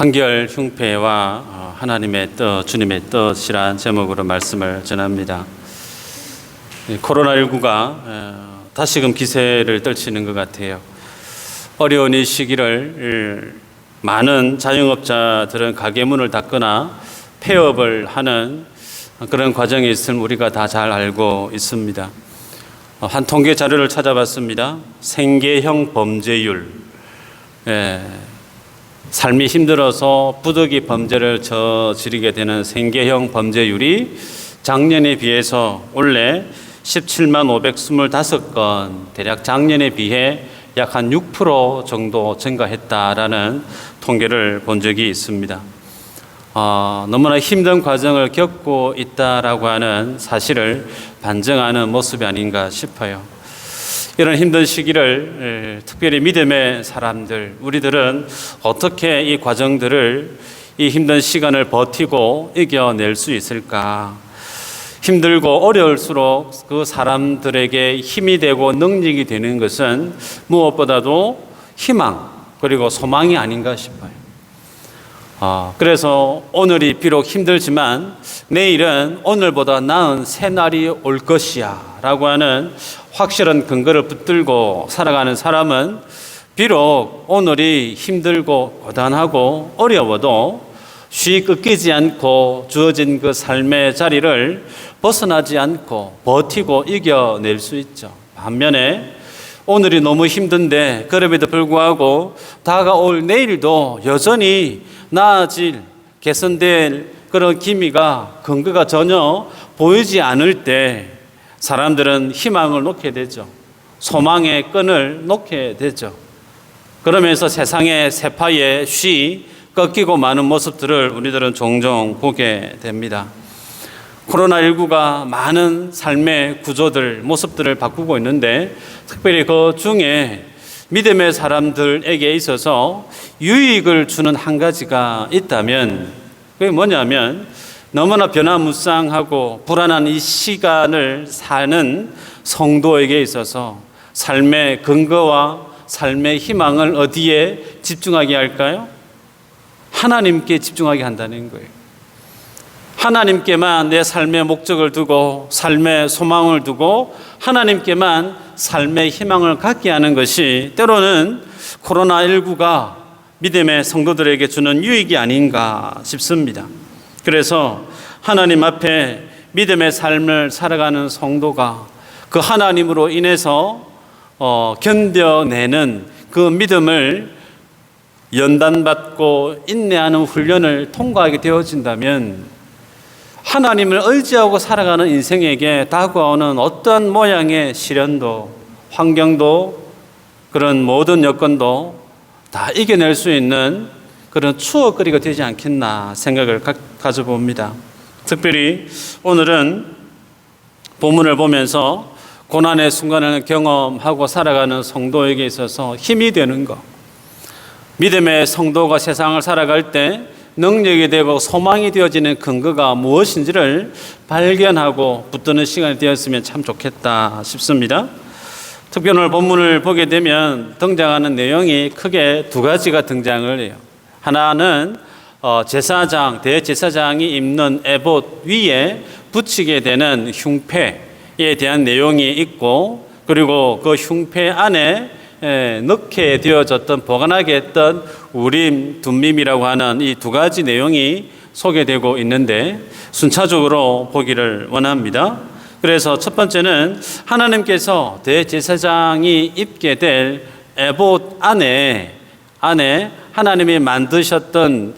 한결 흉패와 하나님의 뜻, 주님의 뜻이란 제목으로 말씀을 전합니다. 코로나19가 다시금 기세를 떨치는 것 같아요. 어려운 이 시기를 많은 자영업자들은 가게 문을 닫거나 폐업을 하는 그런 과정에 있음을 우리가 다 잘 알고 있습니다. 한 통계 자료를 찾아봤습니다. 생계형 범죄율, 삶이 힘들어서 부득이 범죄를 저지르게 되는 생계형 범죄율이 작년에 비해서 올해 17만 525건, 대략 작년에 비해 약 한 6% 정도 증가했다라는 통계를 본 적이 있습니다. 너무나 힘든 과정을 겪고 있다라고 하는 사실을 반증하는 모습이 아닌가 싶어요. 이런 힘든 시기를 특별히 믿음의 사람들, 우리들은 어떻게 이 과정들을, 이 힘든 시간을 버티고 이겨낼 수 있을까? 힘들고 어려울수록 그 사람들에게 힘이 되고 능력이 되는 것은 무엇보다도 희망 그리고 소망이 아닌가 싶어요. 그래서 오늘이 비록 힘들지만 내일은 오늘보다 나은 새 날이 올 것이야 라고 하는 확실한 근거를 붙들고 살아가는 사람은 비록 오늘이 힘들고 고단하고 어려워도 쉬 꺾이지 않고 주어진 그 삶의 자리를 벗어나지 않고 버티고 이겨낼 수 있죠. 반면에 오늘이 너무 힘든데 그럼에도 불구하고 다가올 내일도 여전히 나아질, 개선될 그런 기미가, 근거가 전혀 보이지 않을 때 사람들은 희망을 놓게 되죠. 소망의 끈을 놓게 되죠. 그러면서 세상의 세파에 쉬 꺾이고 마는 모습들을 우리들은 종종 보게 됩니다. 코로나19가 많은 삶의 구조들, 모습들을 바꾸고 있는데 특별히 그 중에 믿음의 사람들에게 있어서 유익을 주는 한 가지가 있다면 그게 뭐냐면 너무나 변화무쌍하고 불안한 이 시간을 사는 성도에게 있어서 삶의 근거와 삶의 희망을 어디에 집중하게 할까요? 하나님께 집중하게 한다는 거예요. 하나님께만 내 삶의 목적을 두고 삶의 소망을 두고 하나님께만 삶의 희망을 갖게 하는 것이 때로는 코로나19가 믿음의 성도들에게 주는 유익이 아닌가 싶습니다. 그래서 하나님 앞에 믿음의 삶을 살아가는 성도가 그 하나님으로 인해서 견뎌내는 그 믿음을 연단받고 인내하는 훈련을 통과하게 되어진다면 하나님을 의지하고 살아가는 인생에게 다가오는 어떠한 모양의 시련도, 환경도, 그런 모든 여건도 다 이겨낼 수 있는 그런 추억거리가 되지 않겠나 생각을 가져봅니다. 특별히 오늘은 본문을 보면서 고난의 순간을 경험하고 살아가는 성도에게 있어서 힘이 되는 것, 믿음의 성도가 세상을 살아갈 때 능력이 되고 소망이 되어지는 근거가 무엇인지를 발견하고 붙드는 시간이 되었으면 참 좋겠다 싶습니다. 특별히 오늘 본문을 보게 되면 등장하는 내용이 크게 두 가지가 등장을 해요. 하나는 제사장, 대제사장이 입는 에봇 위에 붙이게 되는 흉패에 대한 내용이 있고, 그리고 그 흉패 안에 넣게 되어졌던, 보관하게 했던 우림, 둠밈이라고 하는 이 두 가지 내용이 소개되고 있는데 순차적으로 보기를 원합니다. 그래서 첫 번째는 하나님께서 대제사장이 입게 될 에봇 안에 하나님이 만드셨던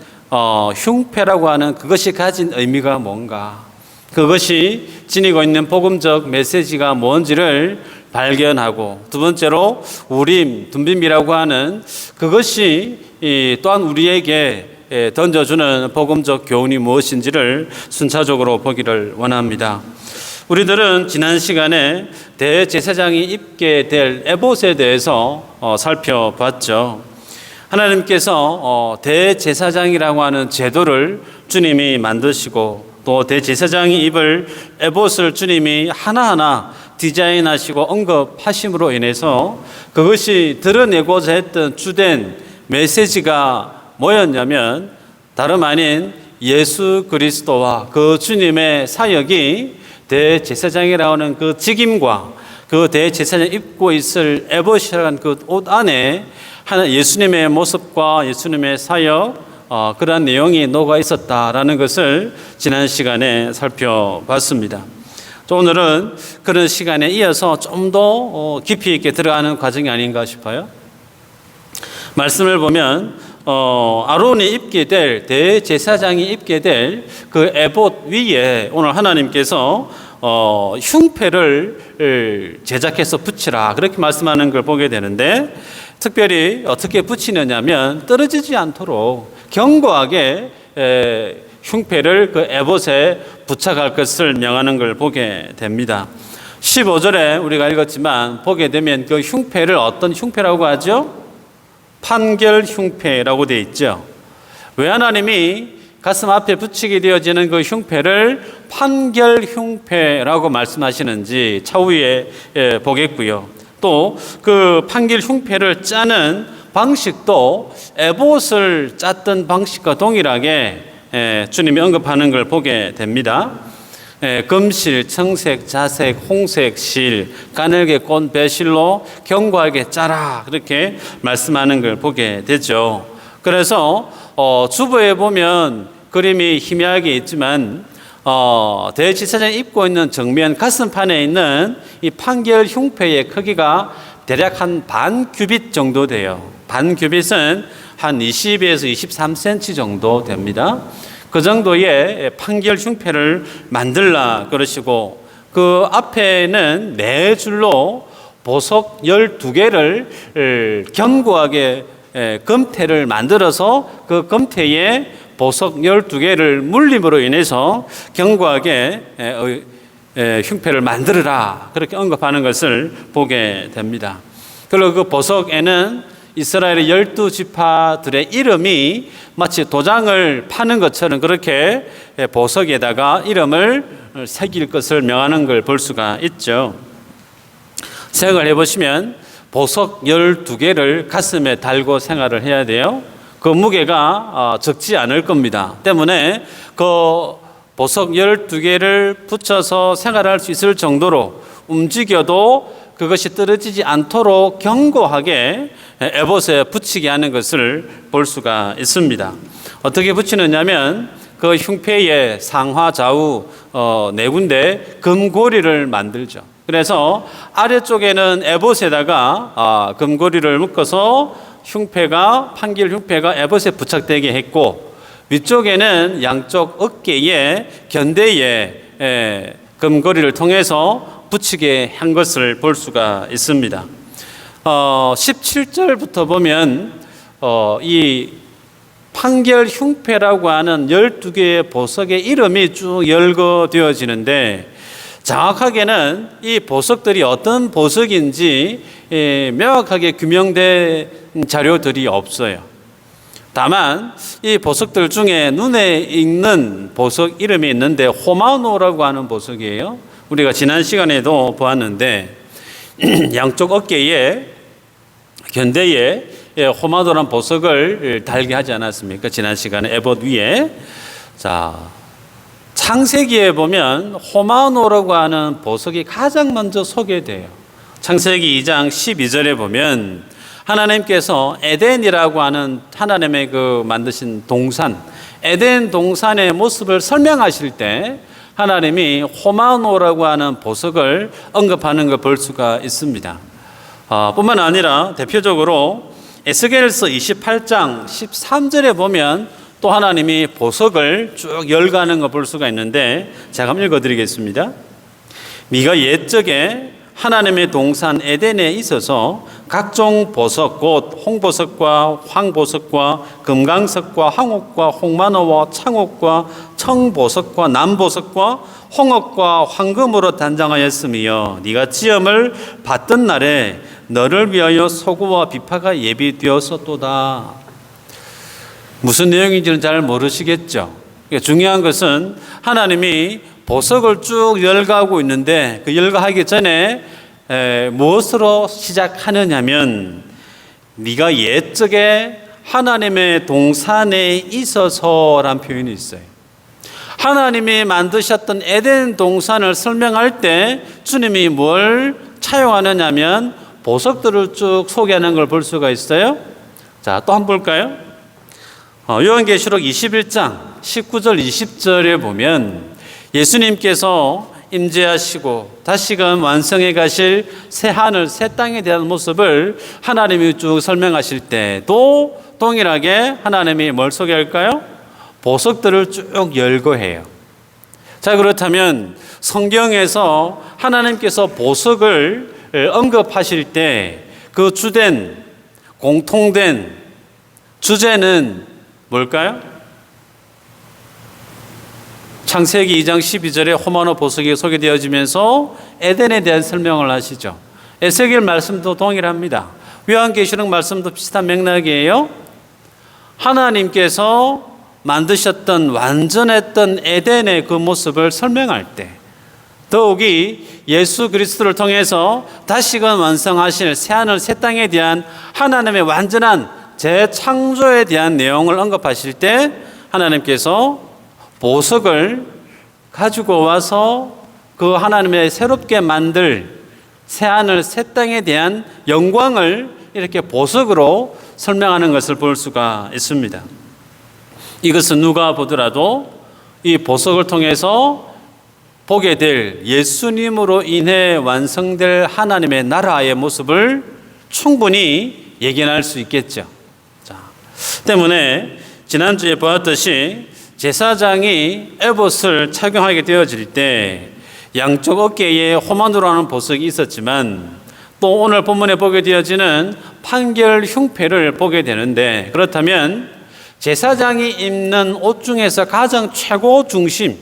흉패라고 하는 그것이 가진 의미가 뭔가, 그것이 지니고 있는 복음적 메시지가 뭔지를 발견하고, 두 번째로 우림, 둠빔이라고 하는 그것이 또한 우리에게 던져주는 복음적 교훈이 무엇인지를 순차적으로 보기를 원합니다. 우리들은 지난 시간에 대제사장이 입게 될 에봇에 대해서 살펴봤죠. 하나님께서 대제사장이라고 하는 제도를 주님이 만드시고 또 대제사장이 입을 에봇을 주님이 하나하나 디자인하시고 언급하심으로 인해서 그것이 드러내고자 했던 주된 메시지가 뭐였냐면 다름 아닌 예수 그리스도와 그 주님의 사역이 대제사장이라고 하는 그 직임과 그 대제사장이 입고 있을 에봇이라는 그 옷 안에 하나 예수님의 모습과 예수님의 사역 그러한 내용이 녹아 있었다라는 것을 지난 시간에 살펴봤습니다. 오늘은 그런 시간에 이어서 좀 더 깊이 있게 들어가는 과정이 아닌가 싶어요. 말씀을 보면 아론이 입게 될 대제사장이 입게 될 그 에봇 위에 오늘 하나님께서 흉패를 제작해서 붙이라 그렇게 말씀하는 걸 보게 되는데 특별히 어떻게 붙이느냐면 떨어지지 않도록 견고하게 흉패를 그 에봇에 부착할 것을 명하는 걸 보게 됩니다. 15절에 우리가 읽었지만 보게 되면 그 흉패를 어떤 흉패라고 하죠? 판결 흉패라고 되어 있죠. 왜 하나님이 가슴 앞에 붙이게 되어지는 그 흉패를 판결 흉패라고 말씀하시는지 차후에 보겠고요. 또 그 판결 흉패를 짜는 방식도 에봇을 짰던 방식과 동일하게 주님이 언급하는 걸 보게 됩니다. 금실, 청색, 자색, 홍색, 실, 가늘게 꼰 배실로 견고하게 짜라 그렇게 말씀하는 걸 보게 되죠. 그래서 주보에 보면 그림이 희미하게 있지만 대제사장이 입고 있는 정면 가슴판에 있는 이 판결 흉패의 크기가 대략 한 반 규빗 정도 돼요. 반 규빗은 한 20에서 23cm 정도 됩니다. 그 정도의 판결 흉패를 만들라 그러시고 그 앞에는 네 줄로 보석 12개를 견고하게 금태를 만들어서 그 금태에 보석 12개를 물림으로 인해서 견고하게 흉패를 만들어라 그렇게 언급하는 것을 보게 됩니다. 그리고 그 보석에는 이스라엘의 12지파들의 이름이 마치 도장을 파는 것처럼 그렇게 보석에다가 이름을 새길 것을 명하는 걸 볼 수가 있죠. 생각을 해보시면 보석 12개를 가슴에 달고 생활을 해야 돼요. 그 무게가 적지 않을 겁니다. 때문에 그 보석 12개를 붙여서 생활할 수 있을 정도로 움직여도 그것이 떨어지지 않도록 견고하게 에봇에 붙이게 하는 것을 볼 수가 있습니다. 어떻게 붙이느냐면 그 흉패의 상하 좌우 네 군데 금고리를 만들죠. 그래서 아래쪽에는 에봇에다가 금고리를 묶어서 판결 흉패가 에봇에 부착되게 했고 위쪽에는 양쪽 어깨에 견대에 금고리를 통해서 붙이게 한 것을 볼 수가 있습니다. 17절부터 보면 이 판결 흉패라고 하는 12개의 보석의 이름이 쭉 열거되어지는데 정확하게는 이 보석들이 어떤 보석인지 명확하게 규명된 자료들이 없어요. 다만 이 보석들 중에 눈에 익는 보석 이름이 있는데 호마노라고 하는 보석이에요. 우리가 지난 시간에도 보았는데 양쪽 어깨에 견대에 호마노라는 보석을 달게 하지 않았습니까? 지난 시간에 에봇 위에. 자, 창세기에 보면 호마노라고 하는 보석이 가장 먼저 소개돼요. 창세기 2장 12절에 보면 하나님께서 에덴이라고 하는 하나님의 그 만드신 동산, 에덴 동산의 모습을 설명하실 때 하나님이 호마노라고 하는 보석을 언급하는 걸 볼 수가 있습니다. 뿐만 아니라 대표적으로 에스겔서 28장 13절에 보면 또 하나님이 보석을 쭉 열가는 걸 볼 수가 있는데 제가 한번 읽어드리겠습니다. 네가 옛적에 하나님의 동산 에덴에 있어서 각종 보석 곧 홍보석과 황보석과 금강석과 황옥과 홍마노와 창옥과 청보석과 남보석과 홍옥과 황금으로 단장하였으며 네가 지음을 받던 날에 너를 위하여 소구와 비파가 예비되었었도다. 무슨 내용인지는 잘 모르시겠죠. 중요한 것은 하나님이 보석을 쭉 열거하고 있는데 그 열거하기 전에 무엇으로 시작하느냐면 네가 옛적에 하나님의 동산에 있어서라는 표현이 있어요. 하나님이 만드셨던 에덴 동산을 설명할 때 주님이 뭘 차용하느냐면 보석들을 쭉 소개하는 걸 볼 수가 있어요. 자, 또 한번 볼까요? 요한계시록 21장 19절 20절에 보면 예수님께서 임재하시고 다시금 완성해 가실 새 하늘 새 땅에 대한 모습을 하나님이 쭉 설명하실 때도 동일하게 하나님이 뭘 소개할까요? 보석들을 쭉 열거해요. 자, 그렇다면 성경에서 하나님께서 보석을 언급하실 때 그 주된 공통된 주제는 뭘까요? 창세기 2장 12절에 호마노 보석이 소개되어지면서 에덴에 대한 설명을 하시죠. 에스겔 말씀도 동일합니다. 요한계시록 말씀도 비슷한 맥락이에요. 하나님께서 만드셨던 완전했던 에덴의 그 모습을 설명할 때 더욱이 예수 그리스도를 통해서 다시금 완성하실 새하늘 새 땅에 대한 하나님의 완전한 재창조에 대한 내용을 언급하실 때 하나님께서 보석을 가지고 와서 그 하나님의 새롭게 만들 새하늘 새 땅에 대한 영광을 이렇게 보석으로 설명하는 것을 볼 수가 있습니다. 이것은 누가 보더라도 이 보석을 통해서 보게 될 예수님으로 인해 완성될 하나님의 나라의 모습을 충분히 예견할 수 있겠죠. 자, 때문에 지난주에 보았듯이 제사장이 에봇을 착용하게 되어질 때 양쪽 어깨에 호마노로 하는 보석이 있었지만 또 오늘 본문에 보게 되어지는 판결 흉패를 보게 되는데 그렇다면 제사장이 입는 옷 중에서 가장 최고 중심,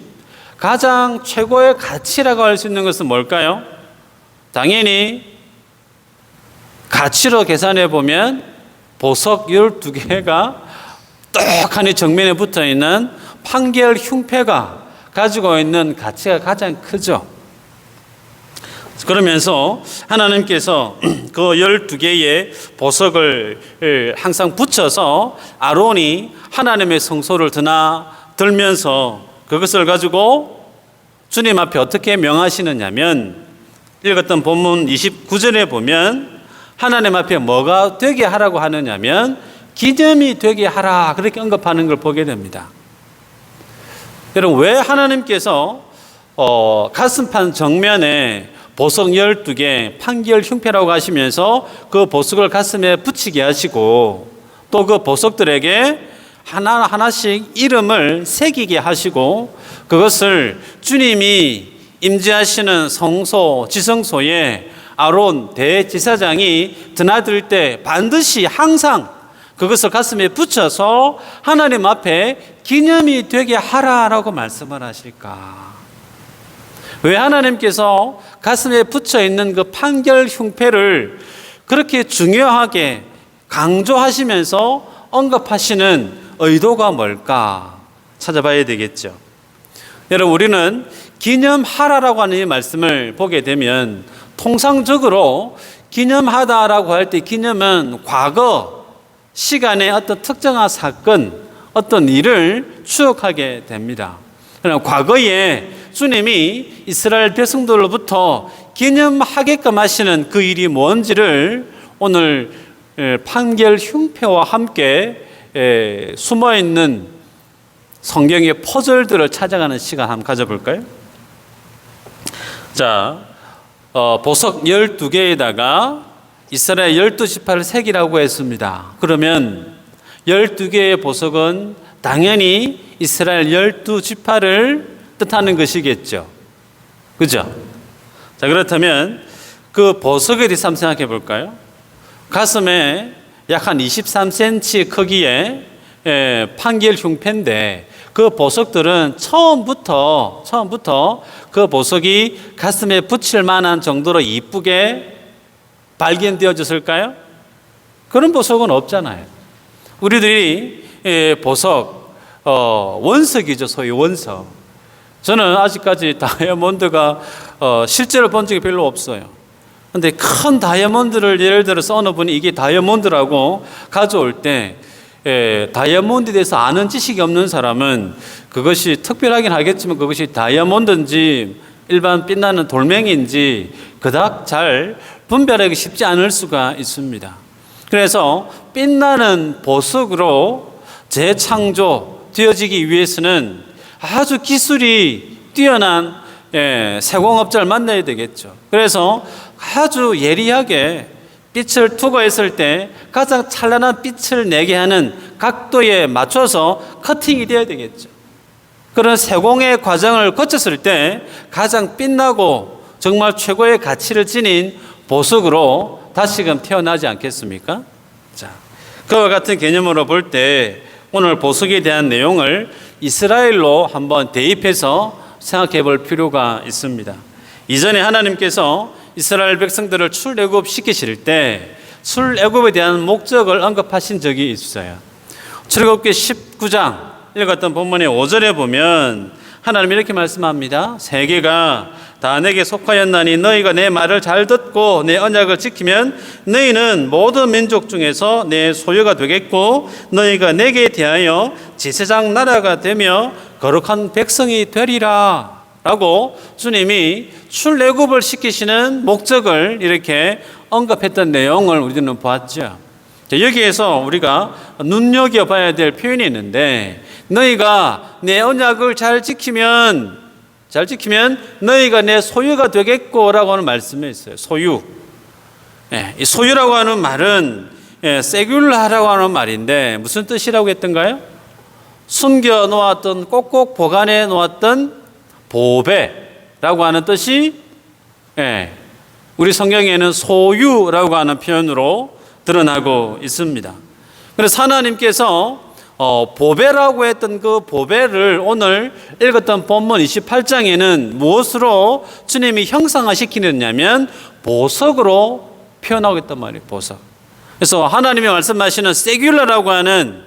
가장 최고의 가치라고 할 수 있는 것은 뭘까요? 당연히 가치로 계산해 보면 보석 12개가 떡하니 정면에 붙어 있는 판결 흉패가 가지고 있는 가치가 가장 크죠. 그러면서 하나님께서 그 12개의 보석을 항상 붙여서 아론이 하나님의 성소를 들면서 그것을 가지고 주님 앞에 어떻게 명하시느냐면 읽었던 본문 29절에 보면 하나님 앞에 뭐가 되게 하라고 하느냐면 기념이 되게 하라 그렇게 언급하는 걸 보게 됩니다. 여러분 왜 하나님께서 가슴판 정면에 보석 12개 판결 흉패라고 하시면서 그 보석을 가슴에 붙이게 하시고 또 그 보석들에게 하나하나씩 이름을 새기게 하시고 그것을 주님이 임재하시는 성소 지성소에 아론 대제사장이 드나들 때 반드시 항상 그것을 가슴에 붙여서 하나님 앞에 기념이 되게 하라라고 말씀을 하실까? 왜 하나님께서 가슴에 붙여 있는 그 판결 흉패를 그렇게 중요하게 강조하시면서 언급하시는 의도가 뭘까 찾아봐야 되겠죠. 여러분 우리는 기념하라라고 하는 이 말씀을 보게 되면 통상적으로 기념하다라고 할 때 기념은 과거 시간의 어떤 특정한 사건, 어떤 일을 추억하게 됩니다. 그러나 과거에 주님이 이스라엘 백성들로부터 기념하게끔 하시는 그 일이 뭔지를 오늘 판결 흉패와 함께 숨어있는 성경의 퍼즐들을 찾아가는 시간 한번 가져볼까요? 자, 보석 12개에다가 이스라엘 12지파를 새기라고 했습니다. 그러면 12개의 보석은 당연히 이스라엘 12지파를 뜻하는 것이겠죠. 그죠? 자, 그렇다면 그 보석에 대해서 한번 생각해 볼까요? 가슴에 약 한 23cm 크기의 판결 흉패인데 그 보석들은 처음부터 그 보석이 가슴에 붙일 만한 정도로 이쁘게 발견되어졌을까요? 그런 보석은 없잖아요. 우리들이 보석, 원석이죠. 소위 원석. 저는 아직까지 다이아몬드가 실제로 본 적이 별로 없어요. 근데 큰 다이아몬드를 예를 들어서 어느 분이 이게 다이아몬드라고 가져올 때 다이아몬드에 대해서 아는 지식이 없는 사람은 그것이 특별하긴 하겠지만 그것이 다이아몬드인지 일반 빛나는 돌멩이인지 그닥 잘 분별하기 쉽지 않을 수가 있습니다. 그래서 빛나는 보석으로 재창조되어지기 위해서는 아주 기술이 뛰어난 세공업자를 만나야 되겠죠. 그래서 아주 예리하게 빛을 투과했을 때 가장 찬란한 빛을 내게 하는 각도에 맞춰서 커팅이 되어야 되겠죠. 그런 세공의 과정을 거쳤을 때 가장 빛나고 정말 최고의 가치를 지닌 보석으로 다시금 태어나지 않겠습니까? 자, 그와 같은 개념으로 볼 때 오늘 보석에 대한 내용을 이스라엘로 한번 대입해서 생각해 볼 필요가 있습니다. 이전에 하나님께서 이스라엘 백성들을 출애굽 시키실 때 출애굽에 대한 목적을 언급하신 적이 있어요. 출애굽기 19장 읽었던 본문의 5절에 보면 하나님 이렇게 말씀합니다. 세계가 다 내게 속하였나니 너희가 내 말을 잘 듣고 내 언약을 지키면 너희는 모든 민족 중에서 내 소유가 되겠고 너희가 내게 대하여 제사장 나라가 되며 거룩한 백성이 되리라 라고 주님이 출애굽을 시키시는 목적을 이렇게 언급했던 내용을 우리는 보았죠. 여기에서 우리가 눈여겨봐야 될 표현이 있는데 너희가 내 언약을 잘 지키면 너희가 내 소유가 되겠고 라고 하는 말씀이 있어요. 소유. 이 소유라고 하는 말은 세귤라라고 하는 말인데 무슨 뜻이라고 했던가요? 숨겨 놓았던 꼭꼭 보관해 놓았던 보배라고 하는 뜻이 우리 성경에는 소유라고 하는 표현으로 드러나고 있습니다. 그래서 하나님께서 보배라고 했던 그 보배를 오늘 읽었던 본문 28장에는 무엇으로 주님이 형상화시키느냐면 보석으로 표현하고 있단 말이에요. 보석. 그래서 하나님이 말씀하시는 세귤라라고 하는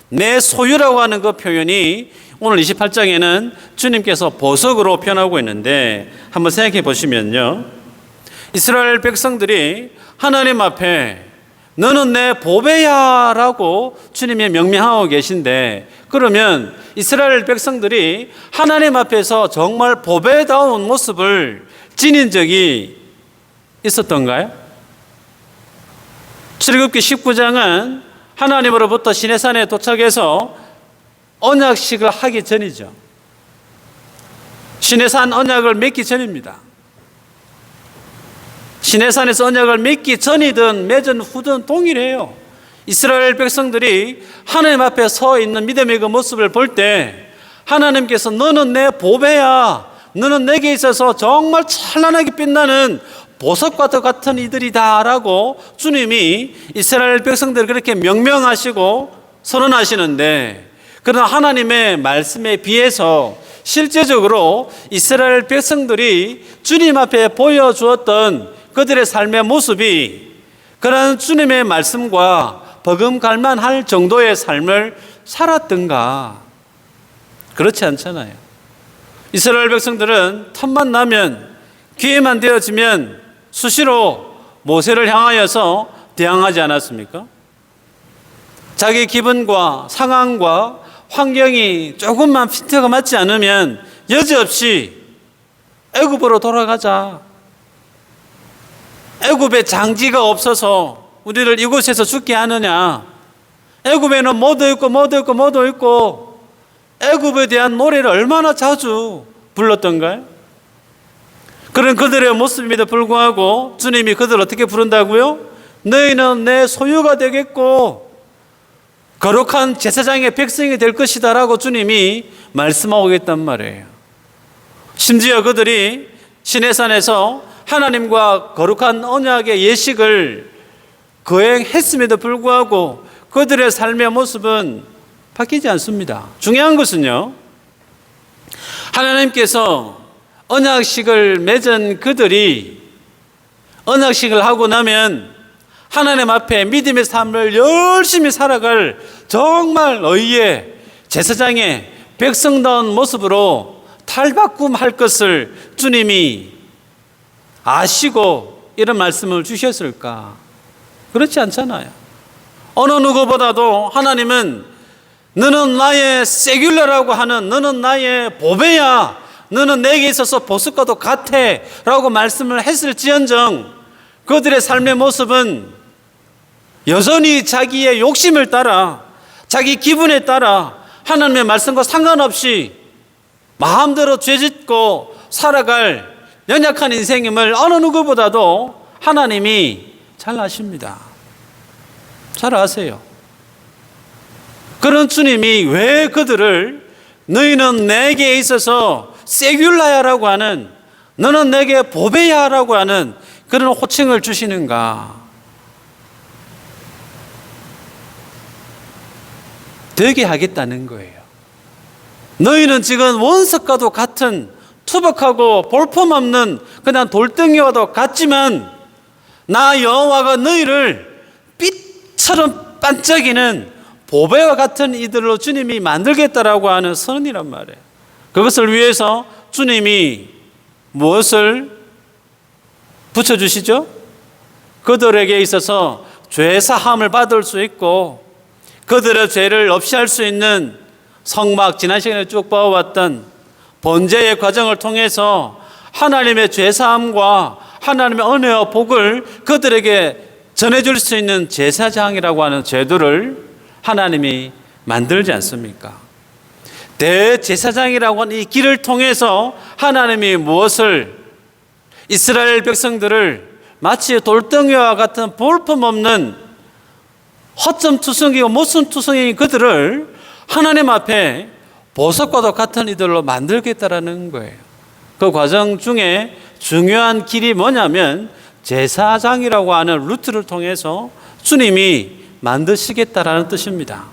내 소유라고 하는 그 표현이 오늘 28장에는 주님께서 보석으로 표현하고 있는데 한번 생각해 보시면요. 이스라엘 백성들이 하나님 앞에 너는 내 보배야 라고 주님이 명명하고 계신데 그러면 이스라엘 백성들이 하나님 앞에서 정말 보배다운 모습을 지닌 적이 있었던가요? 출애굽기 19장은 하나님으로부터 시내산에 도착해서 언약식을 하기 전이죠. 시내산 언약을 맺기 전입니다. 시내산에서 언약을 맺기 전이든 맺은 후든 동일해요. 이스라엘 백성들이 하나님 앞에 서 있는 믿음의 그 모습을 볼 때 하나님께서 너는 내 보배야, 너는 내게 있어서 정말 찬란하게 빛나는 보석과 같은 이들이다 라고 주님이 이스라엘 백성들을 그렇게 명명하시고 선언하시는데 그러나 하나님의 말씀에 비해서 실제적으로 이스라엘 백성들이 주님 앞에 보여주었던 그들의 삶의 모습이 그런 주님의 말씀과 버금갈만 할 정도의 삶을 살았던가? 그렇지 않잖아요. 이스라엘 백성들은 틈만 나면 기회만 되어지면 수시로 모세를 향하여서 대항하지 않았습니까? 자기 기분과 상황과 환경이 조금만 피트가 맞지 않으면 여지없이 애굽으로 돌아가자. 애굽에 장지가 없어서 우리를 이곳에서 죽게 하느냐. 애굽에는 뭐도 있고 애굽에 대한 노래를 얼마나 자주 불렀던가요? 그런 그들의 모습임에도 불구하고 주님이 그들을 어떻게 부른다고요? 너희는 내 소유가 되겠고 거룩한 제사장의 백성이 될 것이다 라고 주님이 말씀하고 있단 말이에요. 심지어 그들이 시내산에서 하나님과 거룩한 언약의 예식을 거행했음에도 불구하고 그들의 삶의 모습은 바뀌지 않습니다. 중요한 것은요, 하나님께서 언약식을 맺은 그들이 언약식을 하고 나면 하나님 앞에 믿음의 삶을 열심히 살아갈 정말 의의 제사장의 백성다운 모습으로 탈바꿈할 것을 주님이 아시고 이런 말씀을 주셨을까? 그렇지 않잖아요. 어느 누구보다도 하나님은 너는 나의 세귤러라고 하는, 너는 나의 보배야, 너는 내게 있어서 보석과도 같아 라고 말씀을 했을지언정 그들의 삶의 모습은 여전히 자기의 욕심을 따라, 자기 기분에 따라 하나님의 말씀과 상관없이 마음대로 죄짓고 살아갈 연약한 인생임을 어느 누구보다도 하나님이 잘 아십니다. 잘 아세요. 그런 주님이 왜 그들을 너희는 내게 있어서 세귤라야라고 하는, 너는 내게 보배야라고 하는 그런 호칭을 주시는가? 되게 하겠다는 거예요. 너희는 지금 원석과도 같은 투박하고 볼품없는 그냥 돌덩이와도 같지만 나 여호와가 너희를 빛처럼 반짝이는 보배와 같은 이들로 주님이 만들겠다라고 하는 선언이란 말이에요. 그것을 위해서 주님이 무엇을 붙여주시죠? 그들에게 있어서 죄사함을 받을 수 있고 그들의 죄를 없이 할 수 있는 성막, 지난 시간에 쭉 봐왔던 번제의 과정을 통해서 하나님의 죄사함과 하나님의 은혜와 복을 그들에게 전해줄 수 있는 제사장이라고 하는 제도를 하나님이 만들지 않습니까? 대제사장이라고 하는 이 길을 통해서 하나님이 무엇을, 이스라엘 백성들을 마치 돌덩이와 같은 볼품없는 허점투성이고 모순투성이인 그들을 하나님 앞에 보석과도 같은 이들로 만들겠다라는 거예요. 그 과정 중에 중요한 길이 뭐냐면 제사장이라고 하는 루트를 통해서 주님이 만드시겠다라는 뜻입니다.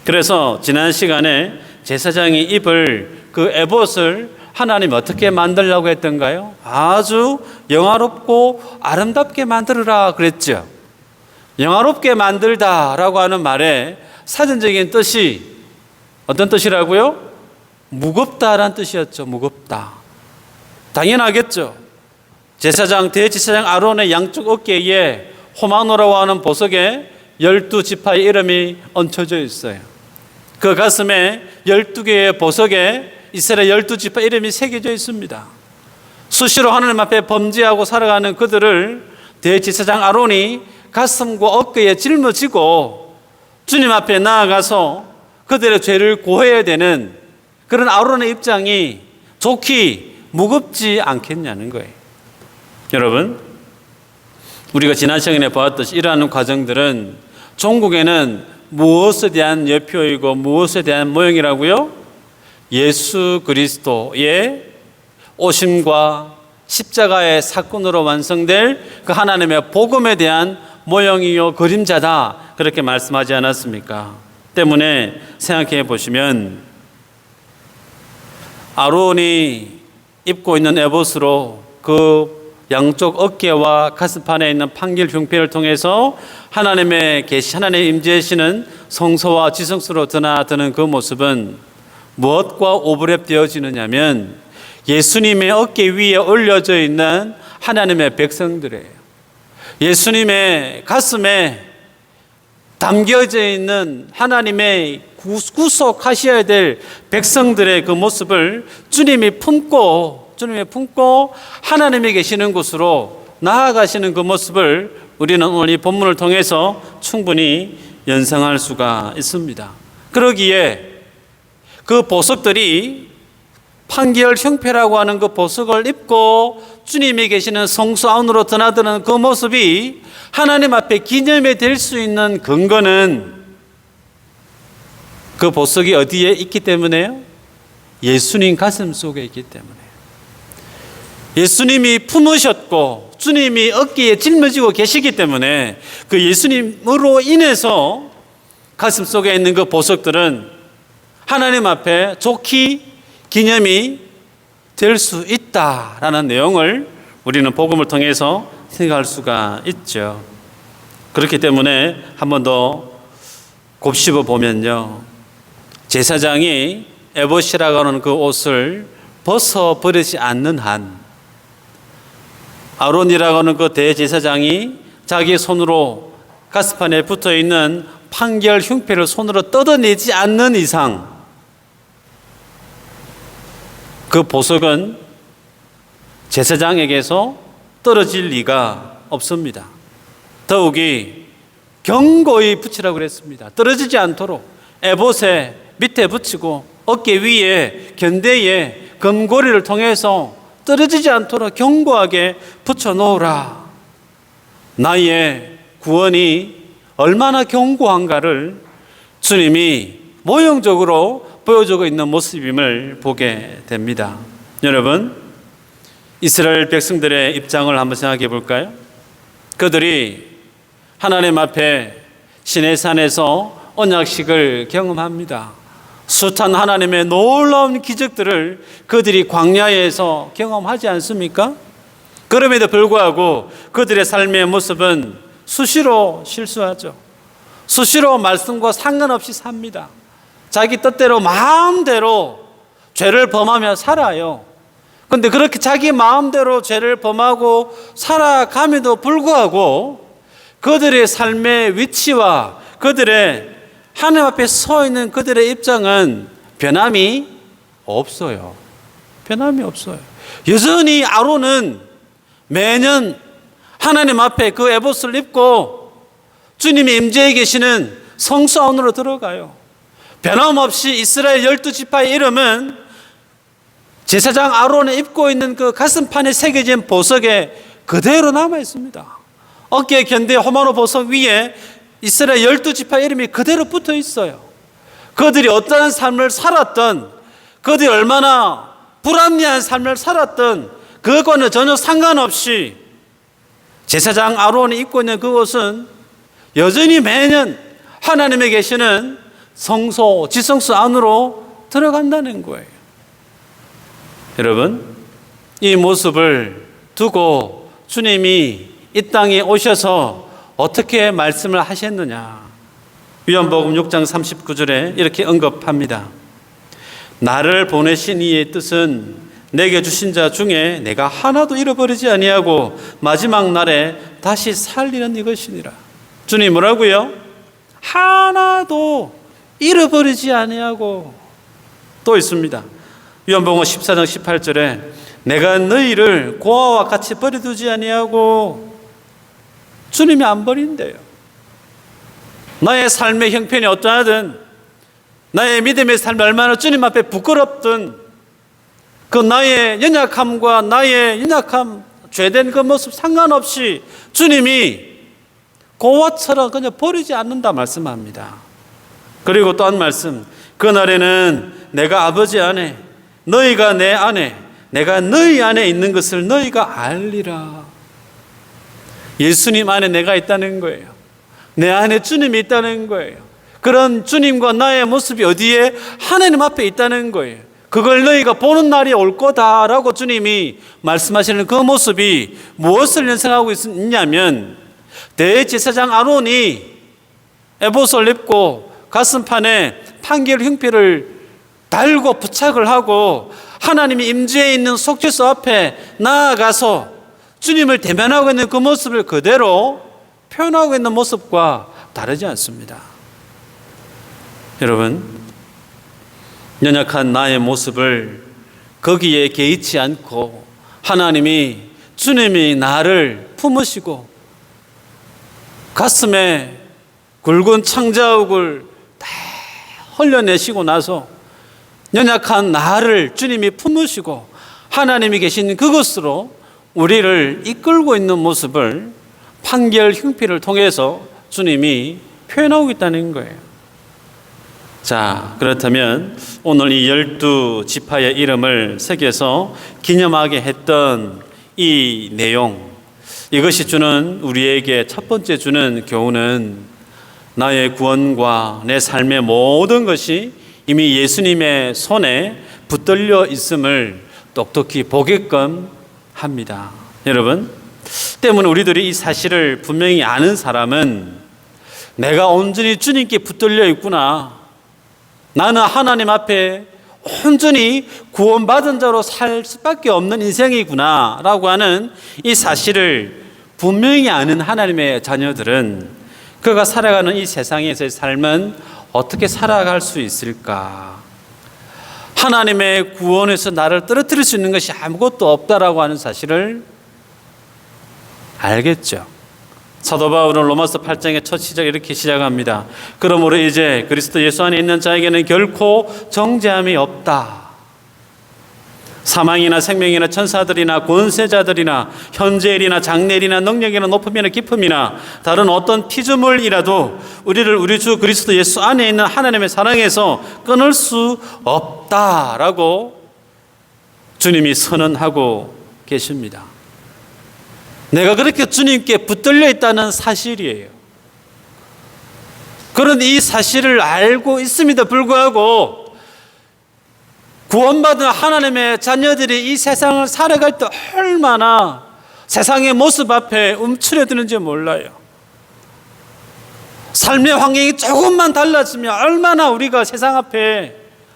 그래서 지난 시간에 제사장이 입을 그 에봇을 하나님 어떻게 만들려고 했던가요? 아주 영화롭고 아름답게 만들어라 그랬죠. 영화롭게 만들다라고 하는 말에 사전적인 뜻이 어떤 뜻이라고요? 무겁다라는 뜻이었죠. 무겁다. 당연하겠죠. 제사장, 대제사장 아론의 양쪽 어깨에 호마노라고 하는 보석에 12지파의 이름이 얹혀져 있어요. 그 가슴에 12개의 보석에 이스라엘 12지파 이름이 새겨져 있습니다. 수시로 하나님 앞에 범죄하고 살아가는 그들을 대제사장 아론이 가슴과 어깨에 짊어지고 주님 앞에 나아가서 그들의 죄를 고해야 되는 그런 아론의 입장이 좋기 무겁지 않겠냐는 거예요. 여러분, 우리가 지난 시간에 보았듯이 이러한 과정들은 종국에는 무엇에 대한 예표이고 무엇에 대한 모형이라고요? 예수 그리스도의 오심과 십자가의 사건으로 완성될 그 하나님의 복음에 대한 모형이요 그림자다, 그렇게 말씀하지 않았습니까? 때문에 생각해 보시면 아론이 입고 있는 에봇으로 그 양쪽 어깨와 가슴판에 있는 판결 흉패를 통해서 하나님의 계시, 하나님의 임재하시는 성소와 지성소로 드나드는 그 모습은 무엇과 오버랩되어지느냐면 예수님의 어깨 위에 올려져 있는 하나님의 백성들이에요. 예수님의 가슴에 담겨져 있는 하나님의 구속하셔야 될 백성들의 그 모습을 주님이 품고 하나님이 계시는 곳으로 나아가시는 그 모습을 우리는 오늘 이 본문을 통해서 충분히 연상할 수가 있습니다. 그러기에 그 보석들이 판결 형패라고 하는 그 보석을 입고 주님이 계시는 성소 안으로 드나드는 그 모습이 하나님 앞에 기념이 될 수 있는 근거는 그 보석이 어디에 있기 때문에요? 예수님 가슴 속에 있기 때문에. 예수님이 품으셨고 주님이 어깨에 짊어지고 계시기 때문에 그 예수님으로 인해서 가슴 속에 있는 그 보석들은 하나님 앞에 좋게 기념이 될 수 있다라는 내용을 우리는 복음을 통해서 생각할 수가 있죠. 그렇기 때문에 한 번 더 곱씹어 보면요, 제사장이 에봇이라고 하는 그 옷을 벗어버리지 않는 한, 아론이라고 하는 그 대제사장이 자기 손으로 가스판에 붙어 있는 판결 흉패를 손으로 뜯어내지 않는 이상 그 보석은 제사장에게서 떨어질 리가 없습니다. 더욱이 견고히 붙이라고 그랬습니다. 떨어지지 않도록 에봇의 밑에 붙이고 어깨 위에 견대에 금고리를 통해서 떨어지지 않도록 견고하게 붙여놓으라. 나의 구원이 얼마나 견고한가를 주님이 모형적으로 보여주고 있는 모습임을 보게 됩니다. 여러분, 이스라엘 백성들의 입장을 한번 생각해 볼까요? 그들이 하나님 앞에 시내산에서 언약식을 경험합니다. 숱한 하나님의 놀라운 기적들을 그들이 광야에서 경험하지 않습니까? 그럼에도 불구하고 그들의 삶의 모습은 수시로 실수하죠. 수시로 말씀과 상관없이 삽니다. 자기 뜻대로 마음대로 죄를 범하며 살아요. 그런데 그렇게 자기 마음대로 죄를 범하고 살아감에도 불구하고 그들의 삶의 위치와 그들의 하나님 앞에 서 있는 그들의 입장은 변함이 없어요. 변함이 없어요. 여전히 아론은 매년 하나님 앞에 그 에봇을 입고 주님이 임재해 계시는 성소 안으로 들어가요. 변함없이 이스라엘 12지파의 이름은 제사장 아론이 입고 있는 그 가슴판에 새겨진 보석에 그대로 남아 있습니다. 어깨에 견대 호마노 보석 위에 이스라엘 12지파의 이름이 그대로 붙어 있어요. 그들이 어떠한 삶을 살았던, 그들이 얼마나 불합리한 삶을 살았던 그것과는 전혀 상관없이 제사장 아론이 입고 있는 그것은 여전히 매년 하나님에 계시는 성소, 지성소 안으로 들어간다는 거예요. 여러분, 이 모습을 두고 주님이 이 땅에 오셔서 어떻게 말씀을 하셨느냐. 요한복음 6장 39절에 이렇게 언급합니다. 나를 보내신 이의 뜻은 내게 주신 자 중에 내가 하나도 잃어버리지 아니하고 마지막 날에 다시 살리는 이것이니라. 주님 뭐라고요? 하나도 잃어버리지 아니하고. 또 있습니다. 요한복음 14장 18절에 내가 너희를 고아와 같이 버려두지 아니하고. 주님이 안 버린대요. 나의 삶의 형편이 어떠하든, 나의 믿음의 삶이 얼마나 주님 앞에 부끄럽든, 그 나의 연약함과 나의 연약함, 죄된 그 모습 상관없이 주님이 고아처럼 그냥 버리지 않는다 말씀합니다. 그리고 또 한 말씀, 그날에는 내가 아버지 안에, 너희가 내 안에, 내가 너희 안에 있는 것을 너희가 알리라. 예수님 안에 내가 있다는 거예요. 내 안에 주님이 있다는 거예요. 그런 주님과 나의 모습이 어디에? 하나님 앞에 있다는 거예요. 그걸 너희가 보는 날이 올 거다라고 주님이 말씀하시는 그 모습이 무엇을 연상하고 있냐면, 대제사장 아론이 에봇을 입고 가슴판에 판결 흉패를 달고 부착을 하고 하나님이 임재해 있는 속죄소 앞에 나아가서 주님을 대면하고 있는 그 모습을 그대로 표현하고 있는 모습과 다르지 않습니다. 여러분, 연약한 나의 모습을 거기에 개의치 않고 주님이 나를 품으시고 가슴에 굵은 창자욱을 다 흘려내시고 나서 연약한 나를 주님이 품으시고 하나님이 계신 그것으로 우리를 이끌고 있는 모습을 판결 흉피를 통해서 주님이 표현하고 있다는 거예요. 자, 그렇다면 오늘 이 12지파의 이름을 새겨서 기념하게 했던 이 내용, 이것이 주는 우리에게 첫 번째 주는 교훈은 나의 구원과 내 삶의 모든 것이 이미 예수님의 손에 붙들려 있음을 똑똑히 보게끔 합니다. 여러분, 때문에 우리들이 이 사실을 분명히 아는 사람은 내가 온전히 주님께 붙들려 있구나, 나는 하나님 앞에 온전히 구원받은 자로 살 수밖에 없는 인생이구나 라고 하는 이 사실을 분명히 아는 하나님의 자녀들은 그가 살아가는 이 세상에서의 삶은 어떻게 살아갈 수 있을까? 하나님의 구원에서 나를 떨어뜨릴 수 있는 것이 아무것도 없다라고 하는 사실을 알겠죠. 사도 바울은 로마서 8장의 첫 시작 이렇게 시작합니다. 그러므로 이제 그리스도 예수 안에 있는 자에게는 결코 정죄함이 없다. 사망이나 생명이나 천사들이나 권세자들이나 현재일이나 장래일이나 능력이나 높음이나 깊음이나 다른 어떤 피조물이라도 우리를 우리 주 그리스도 예수 안에 있는 하나님의 사랑에서 끊을 수 없다라고 주님이 선언하고 계십니다. 내가 그렇게 주님께 붙들려 있다는 사실이에요. 그런 이 사실을 알고 있음에도 불구하고 구원받은 하나님의 자녀들이 이 세상을 살아갈 때 얼마나 세상의 모습 앞에 움츠려드는지 몰라요. 삶의 환경이 조금만 달라지면 얼마나 우리가 세상 앞에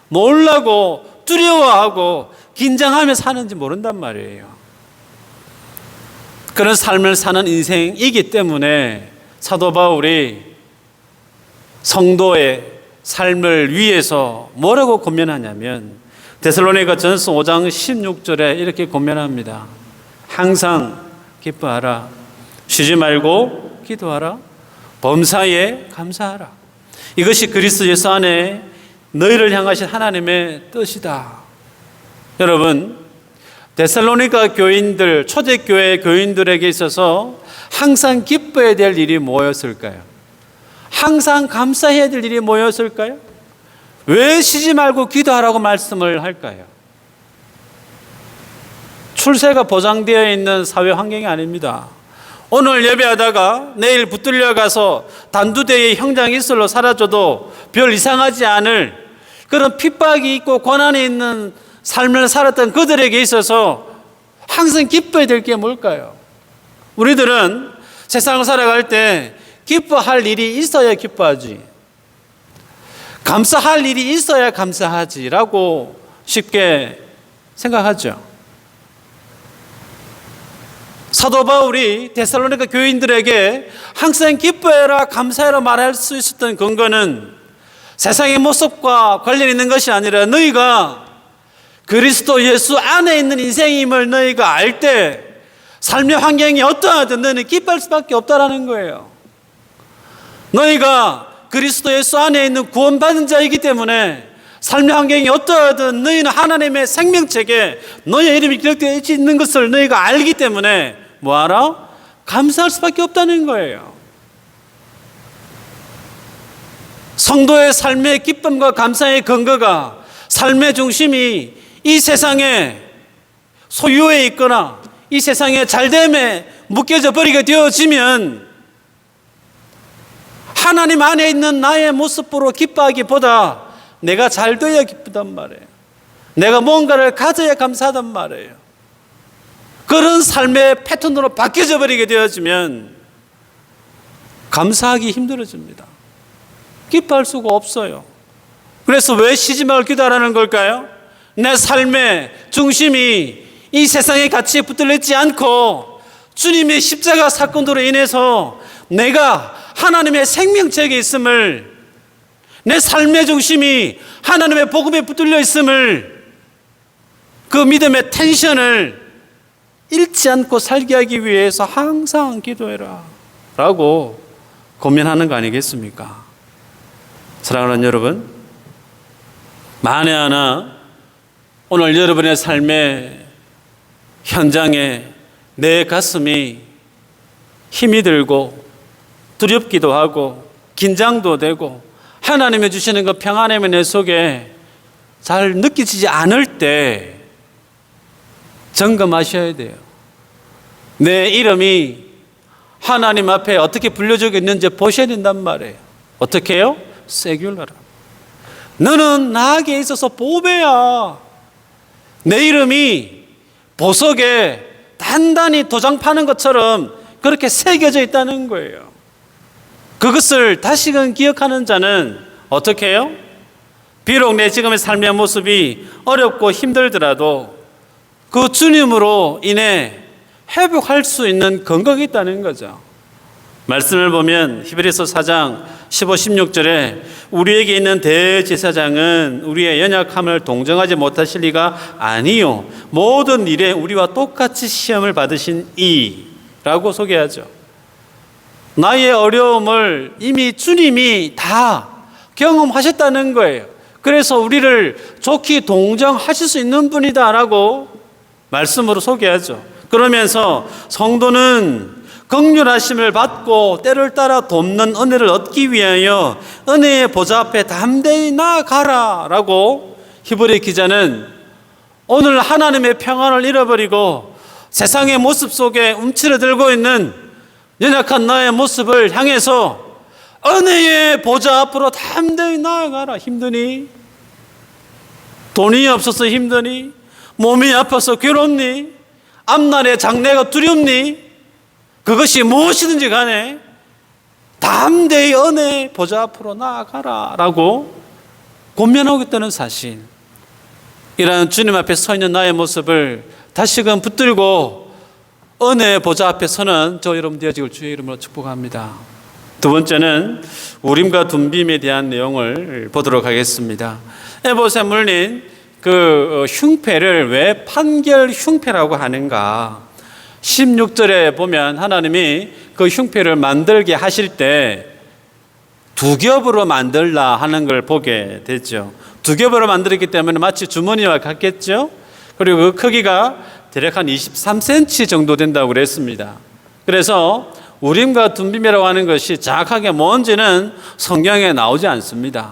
놀라고 두려워하고 긴장하며 사는지 모른단 말이에요. 그런 삶을 사는 인생이기 때문에 사도 바울이 성도의 삶을 위해서 뭐라고 권면하냐면 데살로니가 전서 5장 16절에 이렇게 권면합니다. 항상 기뻐하라. 쉬지 말고 기도하라. 범사에 감사하라. 이것이 그리스도 예수 안에 너희를 향하신 하나님의 뜻이다. 여러분, 데살로니가 교인들, 초대교회 교인들에게 있어서 항상 기뻐해야 될 일이 뭐였을까요? 항상 감사해야 될 일이 뭐였을까요? 왜 쉬지 말고 기도하라고 말씀을 할까요? 출세가 보장되어 있는 사회 환경이 아닙니다. 오늘 예배하다가 내일 붙들려 가서 단두대의 형장 이슬로 사라져도 별 이상하지 않을 그런 핍박이 있고 고난이 있는 삶을 살았던 그들에게 있어서 항상 기뻐해야 될 게 뭘까요? 우리들은 세상을 살아갈 때 기뻐할 일이 있어야 기뻐하지, 감사할 일이 있어야 감사하지라고 쉽게 생각하죠. 사도 바울이 데살로니가 교인들에게 항상 기뻐해라 감사해라 말할 수 있었던 근거는 세상의 모습과 관련 있는 것이 아니라 너희가 그리스도 예수 안에 있는 인생임을 너희가 알 때 삶의 환경이 어떠하든 너희는 기뻐할 수밖에 없다라는 거예요. 너희가 그리스도 예수 안에 있는 구원받은 자이기 때문에 삶의 환경이 어떠하든 너희는 하나님의 생명책에 너희의 이름이 기록되어 있는 것을 너희가 알기 때문에 뭐하라? 감사할 수밖에 없다는 거예요. 성도의 삶의 기쁨과 감사의 근거가 삶의 중심이 이 세상에 소유에 있거나 이 세상의 잘됨에 묶여져 버리게 되어지면 하나님 안에 있는 나의 모습으로 기뻐하기보다 내가 잘 돼야 기쁘단 말이에요. 내가 뭔가를 가져야 감사하단 말이에요. 그런 삶의 패턴으로 바뀌어져 버리게 되어지면 감사하기 힘들어집니다. 기뻐할 수가 없어요. 그래서 왜 쉬지 말고 기도하라는 걸까요? 내 삶의 중심이 이 세상의 가치에 붙들려 있지 않고 주님의 십자가 사건으로 인해서 내가 하나님의 생명책에 있음을, 내 삶의 중심이 하나님의 복음에 붙들려 있음을, 그 믿음의 텐션을 잃지 않고 살게 하기 위해서 항상 기도해라 라고 고민하는 거 아니겠습니까? 사랑하는 여러분, 만에 하나 오늘 여러분의 삶의 현장에 내 가슴이 힘이 들고 두렵기도 하고 긴장도 되고 하나님이 주시는 그 평안함이 내 속에 잘 느껴지지 않을 때 점검하셔야 돼요. 내 이름이 하나님 앞에 어떻게 불려지고 있는지 보셔야 된단 말이에요. 어떻게 해요? 세귤러라. 너는 나에게 있어서 보배야. 내 이름이 보석에 단단히 도장 파는 것처럼 그렇게 새겨져 있다는 거예요. 그것을 다시금 기억하는 자는 어떻게 해요? 비록 내 지금의 삶의 모습이 어렵고 힘들더라도 그 주님으로 인해 회복할 수 있는 근거가 있다는 거죠. 말씀을 보면 히브리서 4장 15, 16절에 우리에게 있는 대제사장은 우리의 연약함을 동정하지 못하실 리가 아니요 모든 일에 우리와 똑같이 시험을 받으신 이라고 소개하죠. 나의 어려움을 이미 주님이 다 경험하셨다는 거예요. 그래서 우리를 좋게 동정하실 수 있는 분이다라고 말씀으로 소개하죠. 그러면서 성도는 긍휼하심을 받고 때를 따라 돕는 은혜를 얻기 위하여 은혜의 보좌 앞에 담대히 나아가라 라고 히브리 기자는 오늘 하나님의 평안을 잃어버리고 세상의 모습 속에 움츠러들고 있는 연약한 나의 모습을 향해서 은혜의 보좌 앞으로 담대히 나아가라. 힘드니? 돈이 없어서 힘드니? 몸이 아파서 괴롭니? 앞날의 장래가 두렵니? 그것이 무엇이든지 간에 담대히 은혜의 보좌 앞으로 나아가라 라고 권면하겠다는 사실, 이러한 주님 앞에 서 있는 나의 모습을 다시금 붙들고 은혜의 보좌 앞에 서는 저 여러분 되어지길 주의 이름으로 축복합니다. 두 번째는 우림과 둠빔에 대한 내용을 보도록 하겠습니다. 에봇에 물린 그 흉패를 왜 판결 흉패라고 하는가? 16절에 보면 하나님이 그 흉패를 만들게 하실 때 두 겹으로 만들라 하는 걸 보게 되죠. 두 겹으로 만들었기 때문에 마치 주머니와 같겠죠. 그리고 그 크기가 대략 한 23cm 정도 된다고 그랬습니다. 그래서 우림과 둠빔이라고 하는 것이 정확하게 뭔지는 성경에 나오지 않습니다.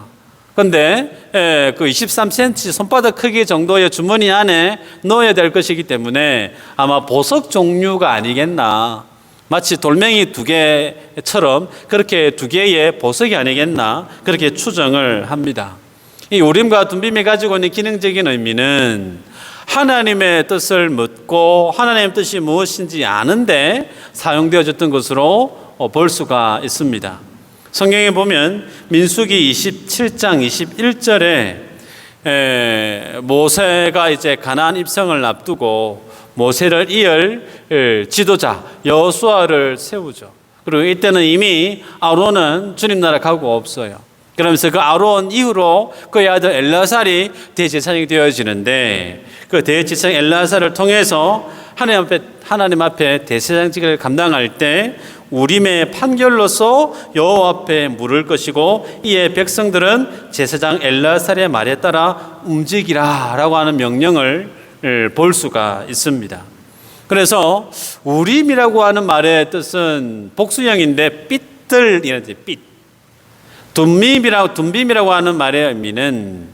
그런데 그 23cm 손바닥 크기 정도의 주머니 안에 넣어야 될 것이기 때문에 아마 보석 종류가 아니겠나, 마치 돌멩이 두 개처럼 그렇게 두 개의 보석이 아니겠나, 그렇게 추정을 합니다. 이 우림과 둠빔이 가지고 있는 기능적인 의미는 하나님의 뜻을 묻고 하나님의 뜻이 무엇인지 아는데 사용되어졌던 것으로 볼 수가 있습니다. 성경에 보면 민수기 27장 21절에 모세가 이제 가나안 입성을 앞두고 모세를 이을 지도자 여호수아를 세우죠. 그리고 이때는 이미 아론은 주님 나라 가고 없어요. 그러면서 그 아론 이후로 그의 아들 엘라살이 대제사장이 되어지는데, 그 대제사장 엘라살을 통해서 하나님 앞에 대제사장직을 감당할 때 우림의 판결로서 여호와 앞에 물을 것이고, 이에 백성들은 제사장 엘라살의 말에 따라 움직이라라고 하는 명령을 볼 수가 있습니다. 그래서 우림이라고 하는 말의 뜻은 복수형인데 삐뚤이라는 삐. 둠빔이라고 하는 말의 의미는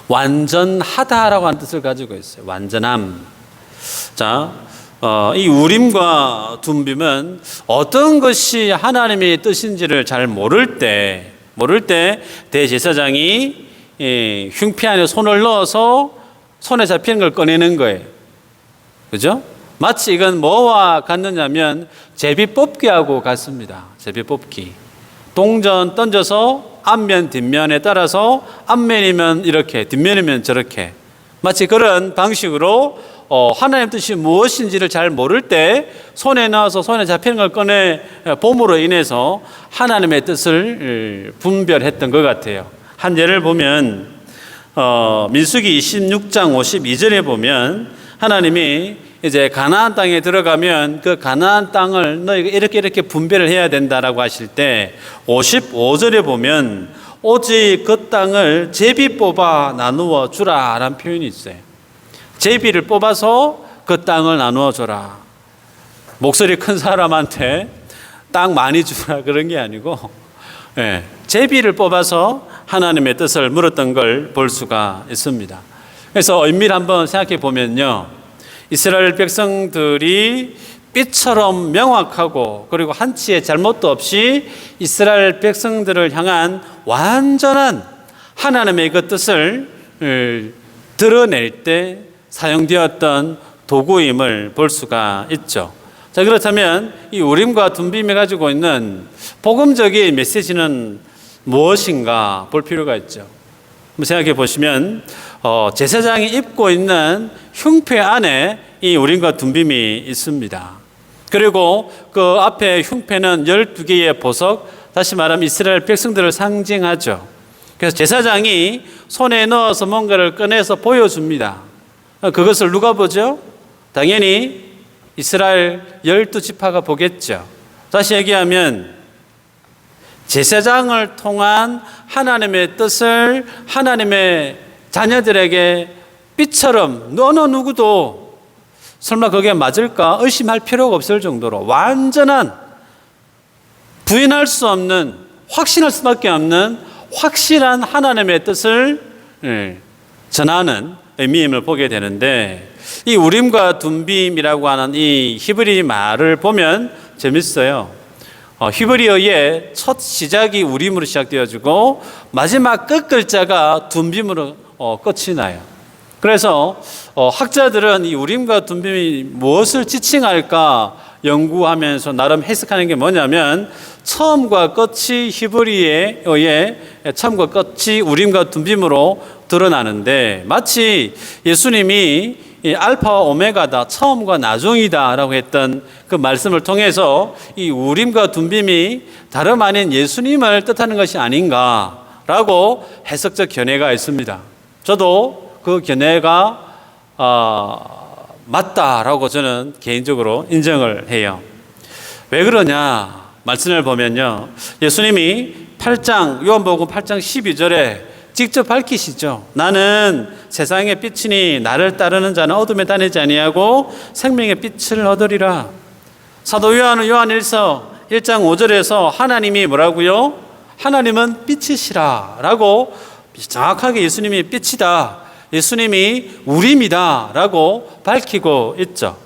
완전하다라고 하는 뜻을 가지고 있어요. 완전함. 자, 이 우림과 둠빔은 어떤 것이 하나님의 뜻인지를 잘 모를 때 대제사장이 흉패 안에 손을 넣어서 손에 잡히는 걸 꺼내는 거예요. 그죠? 마치 이건 뭐와 같느냐면 제비 뽑기하고 같습니다. 제비 뽑기. 동전 던져서 앞면 뒷면에 따라서 앞면이면 이렇게, 뒷면이면 저렇게, 마치 그런 방식으로 하나님의 뜻이 무엇인지를 잘 모를 때 손에 넣어서 손에 잡히는 걸 꺼내 봄으로 인해서 하나님의 뜻을 분별했던 것 같아요. 한 예를 보면 민수기 26장 52절에 보면 하나님이 이제 가나안 땅에 들어가면 그 가나안 땅을 너희가 이렇게 분배를 해야 된다라고 하실 때 55절에 보면 오직 그 땅을 제비 뽑아 나누어 주라라는 표현이 있어요. 제비를 뽑아서 그 땅을 나누어 줘라. 목소리 큰 사람한테 땅 많이 주라 그런 게 아니고, 제비를 뽑아서 하나님의 뜻을 물었던 걸 볼 수가 있습니다. 그래서 의미를 한번 생각해 보면요, 이스라엘 백성들이 빛처럼 명확하고 그리고 한치의 잘못도 없이 이스라엘 백성들을 향한 완전한 하나님의 그 뜻을 드러낼 때 사용되었던 도구임을 볼 수가 있죠. 자, 그렇다면 이 우림과 둠빔이 가지고 있는 복음적인 메시지는 무엇인가 볼 필요가 있죠. 한번 생각해 보시면 제사장이 입고 있는 흉패 안에 이 우림과 둠빔이 있습니다. 그리고 그 앞에 흉패는 12개의 보석, 다시 말하면 이스라엘 백성들을 상징하죠. 그래서 제사장이 손에 넣어서 뭔가를 꺼내서 보여줍니다. 그것을 누가 보죠? 당연히 이스라엘 12지파가 보겠죠. 다시 얘기하면 제사장을 통한 하나님의 뜻을 하나님의 자녀들에게 빛처럼 어느 누구도 설마 그게 맞을까 의심할 필요가 없을 정도로 완전한, 부인할 수 없는, 확신할 수밖에 없는 확실한 하나님의 뜻을 전하는 의미임을 보게 되는데, 이 우림과 둠빔이라고 하는 이 히브리 말을 보면 재밌어요. 히브리어의 첫 시작이 우림으로 시작되어지고 마지막 끝 글자가 둠빔으로 끝이 나요. 그래서 학자들은 이 우림과 둠빔이 무엇을 지칭할까 연구하면서 나름 해석하는 게 뭐냐면, 처음과 끝이 히브리어의 처음과 끝이 우림과 둠빔으로 드러나는데, 마치 예수님이 이 알파와 오메가다, 처음과 나중이다 라고 했던 그 말씀을 통해서 이 우림과 둠빔이 다름 아닌 예수님을 뜻하는 것이 아닌가라고 해석적 견해가 있습니다. 저도 그 견해가 맞다라고 저는 개인적으로 인정을 해요. 왜 그러냐 말씀을 보면요, 예수님이 요한복음 8장 12절에 직접 밝히시죠. 나는 세상의 빛이니 나를 따르는 자는 어둠에 다니지 아니하고 생명의 빛을 얻으리라. 사도 요한은 요한일서 1장 5절에서 하나님이 뭐라고요? 하나님은 빛이시라 라고 정확하게 예수님이 빛이다, 예수님이 우림이다 라고 밝히고 있죠.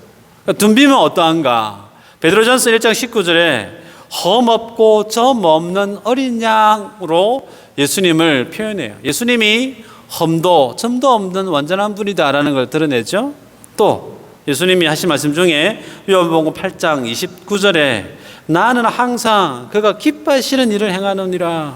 둠빔은 어떠한가? 베드로전서 1장 19절에 험없고 점 없는 어린 양으로 예수님을 표현해요. 예수님이 험도 점도 없는 완전한 분이다라는 걸 드러내죠. 또 예수님이 하신 말씀 중에 요한복음 8장 29절에 나는 항상 그가 기뻐하시는 일을 행하느니라.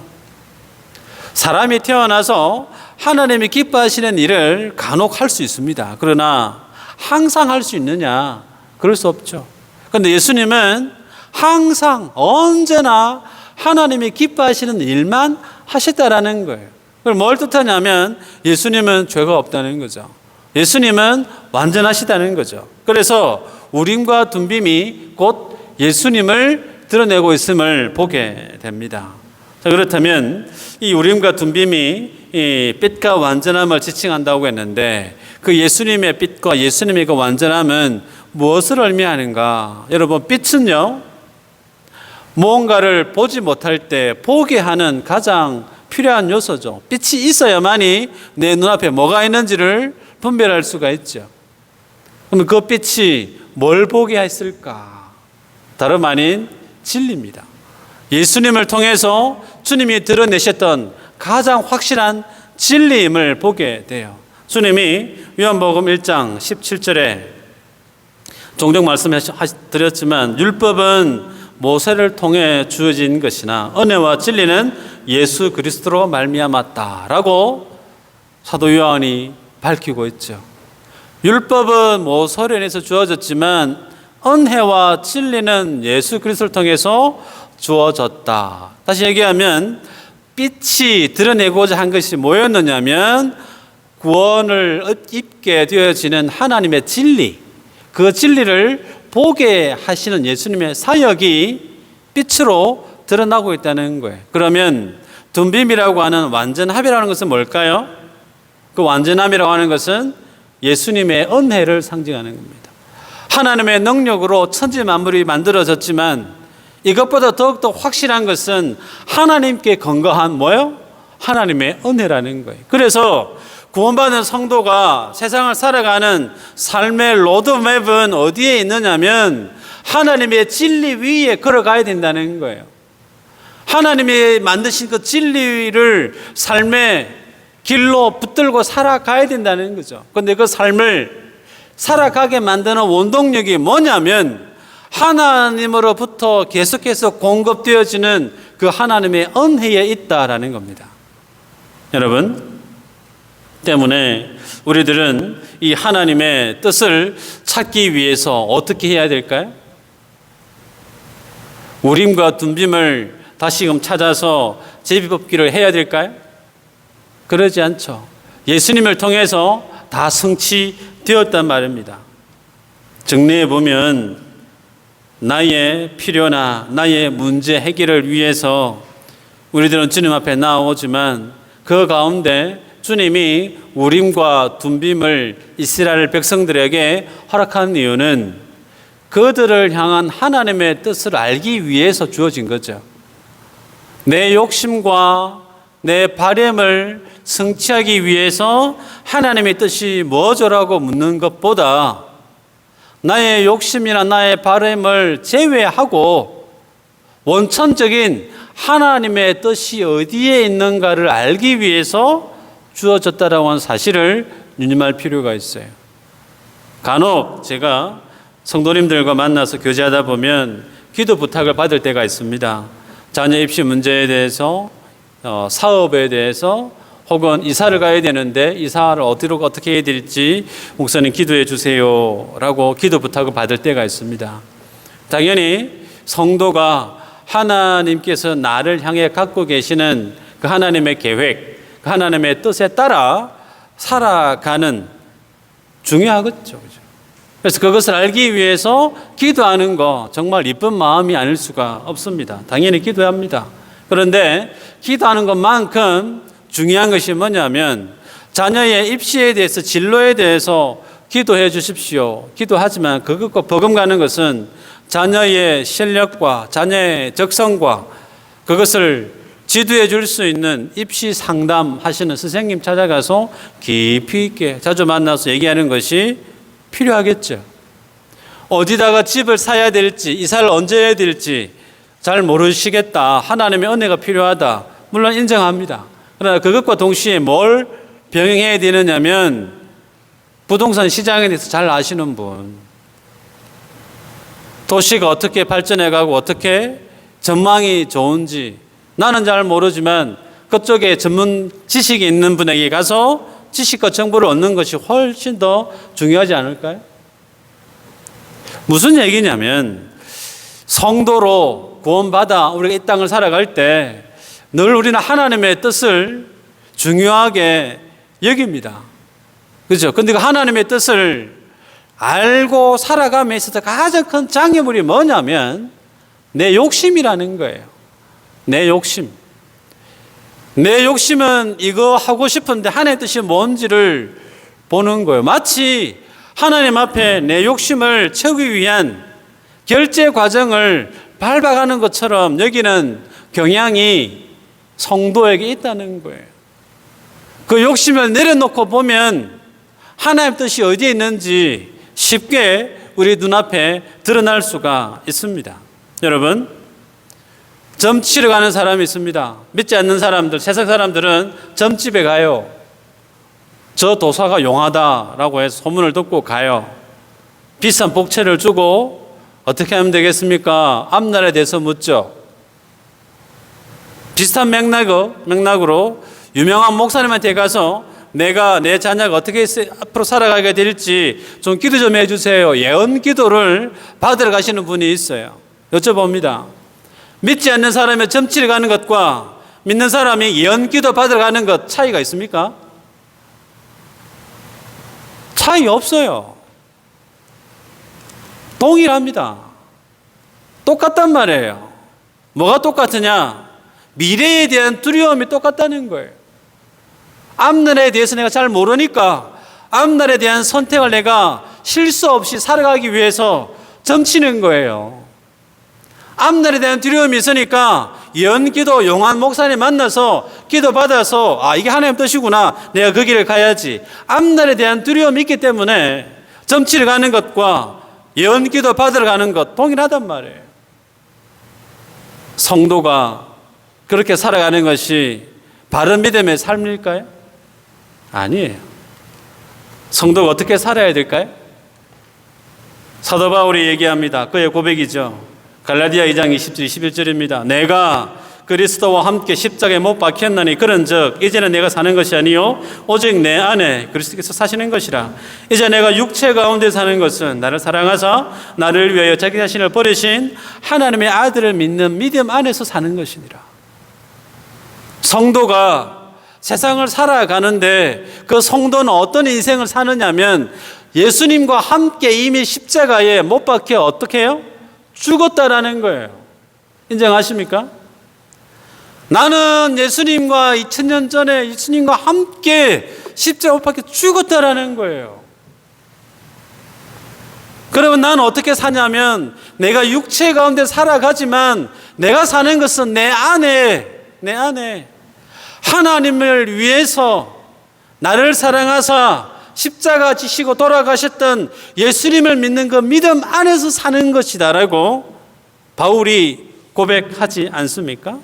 사람이 태어나서 하나님이 기뻐하시는 일을 간혹 할 수 있습니다. 그러나 항상 할 수 있느냐? 그럴 수 없죠. 그런데 예수님은 항상 언제나 하나님이 기뻐하시는 일만 하셨다라는 거예요. 그걸 뭘 뜻하냐면 예수님은 죄가 없다는 거죠. 예수님은 완전하시다는 거죠. 그래서 우림과 둠빔이 곧 예수님을 드러내고 있음을 보게 됩니다. 자, 그렇다면 이 우림과 둠빔이 이 빛과 완전함을 지칭한다고 했는데, 그 예수님의 빛과 예수님의 그 완전함은 무엇을 의미하는가? 여러분, 빛은요, 무언가를 보지 못할 때 보게 하는 가장 필요한 요소죠. 빛이 있어야만이 내 눈앞에 뭐가 있는지를 분별할 수가 있죠. 그러면 그 빛이 뭘 보게 했을까? 다름 아닌 진리입니다. 예수님을 통해서 주님이 드러내셨던 가장 확실한 진리임을 보게 돼요. 주님이 요한복음 1장 17절에 종종 말씀드렸지만 율법은 모세를 통해 주어진 것이나 은혜와 진리는 예수 그리스도로 말미암았다라고 사도 요한이 밝히고 있죠. 율법은 모세로 인해서 주어졌지만 은혜와 진리는 예수 그리스도를 통해서 주어졌다. 다시 얘기하면 빛이 드러내고자 한 것이 뭐였느냐면 구원을 입게 되어지는 하나님의 진리, 그 진리를 보게 하시는 예수님의 사역이 빛으로 드러나고 있다는 거예요. 그러면 둠빔이라고 하는 완전함이라는 것은 뭘까요? 그 완전함이라고 하는 것은 예수님의 은혜를 상징하는 겁니다. 하나님의 능력으로 천지 만물이 만들어졌지만 이것보다 더욱더 확실한 것은 하나님께 근거한 뭐예요? 하나님의 은혜라는 거예요. 그래서 구원받은 성도가 세상을 살아가는 삶의 로드맵은 어디에 있느냐면 하나님의 진리 위에 걸어가야 된다는 거예요. 하나님이 만드신 그 진리를 삶의 길로 붙들고 살아가야 된다는 거죠. 그런데 그 삶을 살아가게 만드는 원동력이 뭐냐면 하나님으로부터 계속해서 공급되어지는 그 하나님의 은혜에 있다라는 겁니다. 여러분, 때문에 우리들은 이 하나님의 뜻을 찾기 위해서 어떻게 해야 될까요? 우림과 둔빔을 다시금 찾아서 제비뽑기를 해야 될까요? 그러지 않죠. 예수님을 통해서 다 성취되었단 말입니다. 정리해 보면 나의 필요나 나의 문제 해결을 위해서 우리들은 주님 앞에 나오지만 그 가운데 주님이 우림과 둔빔을 이스라엘 백성들에게 허락한 이유는 그들을 향한 하나님의 뜻을 알기 위해서 주어진 거죠. 내 욕심과 내 바램을 성취하기 위해서 하나님의 뜻이 뭐죠라고 묻는 것보다 나의 욕심이나 나의 바램을 제외하고 원천적인 하나님의 뜻이 어디에 있는가를 알기 위해서 주어졌다라고 하는 사실을 유념할 필요가 있어요. 간혹 제가 성도님들과 만나서 교제하다 보면 기도 부탁을 받을 때가 있습니다. 자녀 입시 문제에 대해서, 사업에 대해서, 혹은 이사를 가야 되는데 이사를 어떻게 해야 될지 목사님 기도해 주세요 라고 기도 부탁을 받을 때가 있습니다. 당연히 성도가 하나님께서 나를 향해 갖고 계시는 그 하나님의 계획, 그 하나님의 뜻에 따라 살아가는 중요하겠죠. 그래서 그것을 알기 위해서 기도하는 거 정말 이쁜 마음이 아닐 수가 없습니다. 당연히 기도합니다. 그런데 기도하는 것만큼 중요한 것이 뭐냐면 자녀의 입시에 대해서 진로에 대해서 기도해 주십시오. 기도하지만 그것과 버금가는 것은 자녀의 실력과 자녀의 적성과 그것을 지도해 줄 수 있는 입시 상담하시는 선생님 찾아가서 깊이 있게 자주 만나서 얘기하는 것이 필요하겠죠. 어디다가 집을 사야 될지, 이사를 언제 해야 될지 잘 모르시겠다. 하나님의 은혜가 필요하다. 물론 인정합니다. 그러나 그것과 동시에 뭘 병행해야 되느냐면 부동산 시장에 대해서 잘 아시는 분, 도시가 어떻게 발전해가고 어떻게 전망이 좋은지 나는 잘 모르지만 그쪽에 전문 지식이 있는 분에게 가서 지식과 정보를 얻는 것이 훨씬 더 중요하지 않을까요? 무슨 얘기냐면 성도로 구원받아 우리가 이 땅을 살아갈 때 늘 우리는 하나님의 뜻을 중요하게 여깁니다. 그렇죠? 근데 그 하나님의 뜻을 알고 살아감에 있어서 가장 큰 장애물이 뭐냐면 내 욕심이라는 거예요. 내 욕심. 내 욕심은 이거 하고 싶은데 하나님의 뜻이 뭔지를 보는 거예요. 마치 하나님 앞에 내 욕심을 채우기 위한 결제 과정을 밟아가는 것처럼 여기는 경향이 성도에게 있다는 거예요. 그 욕심을 내려놓고 보면 하나님 뜻이 어디에 있는지 쉽게 우리 눈앞에 드러날 수가 있습니다. 여러분, 점 치러 가는 사람이 있습니다. 믿지 않는 사람들, 세상 사람들은 점집에 가요. 저 도사가 용하다라고 해서 소문을 듣고 가요. 비싼 복채를 주고 어떻게 하면 되겠습니까? 앞날에 대해서 묻죠. 비슷한 맥락으로 유명한 목사님한테 가서 내가 내 자녀가 어떻게 앞으로 살아가게 될지 좀 기도 좀 해주세요. 예언 기도를 받으러 가시는 분이 있어요. 여쭤봅니다. 믿지 않는 사람의 점치러 가는 것과 믿는 사람이 예언 기도 받으러 가는 것 차이가 있습니까? 차이 없어요. 동일합니다. 똑같단 말이에요. 뭐가 똑같으냐? 미래에 대한 두려움이 똑같다는 거예요. 앞날에 대해서 내가 잘 모르니까 앞날에 대한 선택을 내가 실수 없이 살아가기 위해서 점치는 거예요. 앞날에 대한 두려움이 있으니까 예언기도 용한 목사님 만나서 기도 받아서 이게 하나님 뜻이구나. 내가 그 길을 가야지. 앞날에 대한 두려움이 있기 때문에 점치러 가는 것과 예언기도 받으러 가는 것 동일하단 말이에요. 성도가 그렇게 살아가는 것이 바른 믿음의 삶일까요? 아니에요. 성도가 어떻게 살아야 될까요? 사도 바울이 얘기합니다. 그의 고백이죠. 갈라디아 2장 20절 21절입니다. 내가 그리스도와 함께 십자가에 못 박혔나니 그런즉 이제는 내가 사는 것이 아니요 오직 내 안에 그리스도께서 사시는 것이라. 이제 내가 육체 가운데 사는 것은 나를 사랑하사 나를 위하여 자기 자신을 버리신 하나님의 아들을 믿는 믿음 안에서 사는 것이니라. 성도가 세상을 살아가는데 그 성도는 어떤 인생을 사느냐면 예수님과 함께 이미 십자가에 못 박혀 어떻게 해요? 죽었다라는 거예요. 인정하십니까? 나는 예수님과 2000년 전에 예수님과 함께 십자가 못 박혀 죽었다라는 거예요. 그러면 나는 어떻게 사냐면 내가 육체 가운데 살아가지만 내가 사는 것은 내 안에 하나님을 위해서 나를 사랑하사 십자가 지시고 돌아가셨던 예수님을 믿는 그 믿음 안에서 사는 것이다라고 바울이 고백하지 않습니까?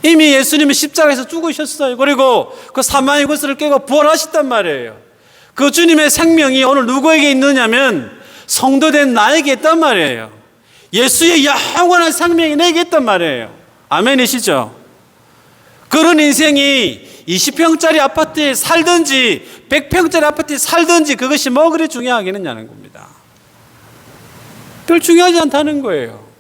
이미 예수님은 십자가에서 죽으셨어요. 그리고 그 사망의 권세를 깨고 부활하셨단 말이에요. 그 주님의 생명이 오늘 누구에게 있느냐면 성도된 나에게 있단 말이에요. 예수의 영원한 생명이 내게 있단 말이에요. 아멘이시죠? 그런 인생이 20평짜리 아파트에 살든지 100평짜리 아파트에 살든지 그것이 뭐 그리 중요하겠느냐는 겁니다. 별 중요하지 않다는 거예요.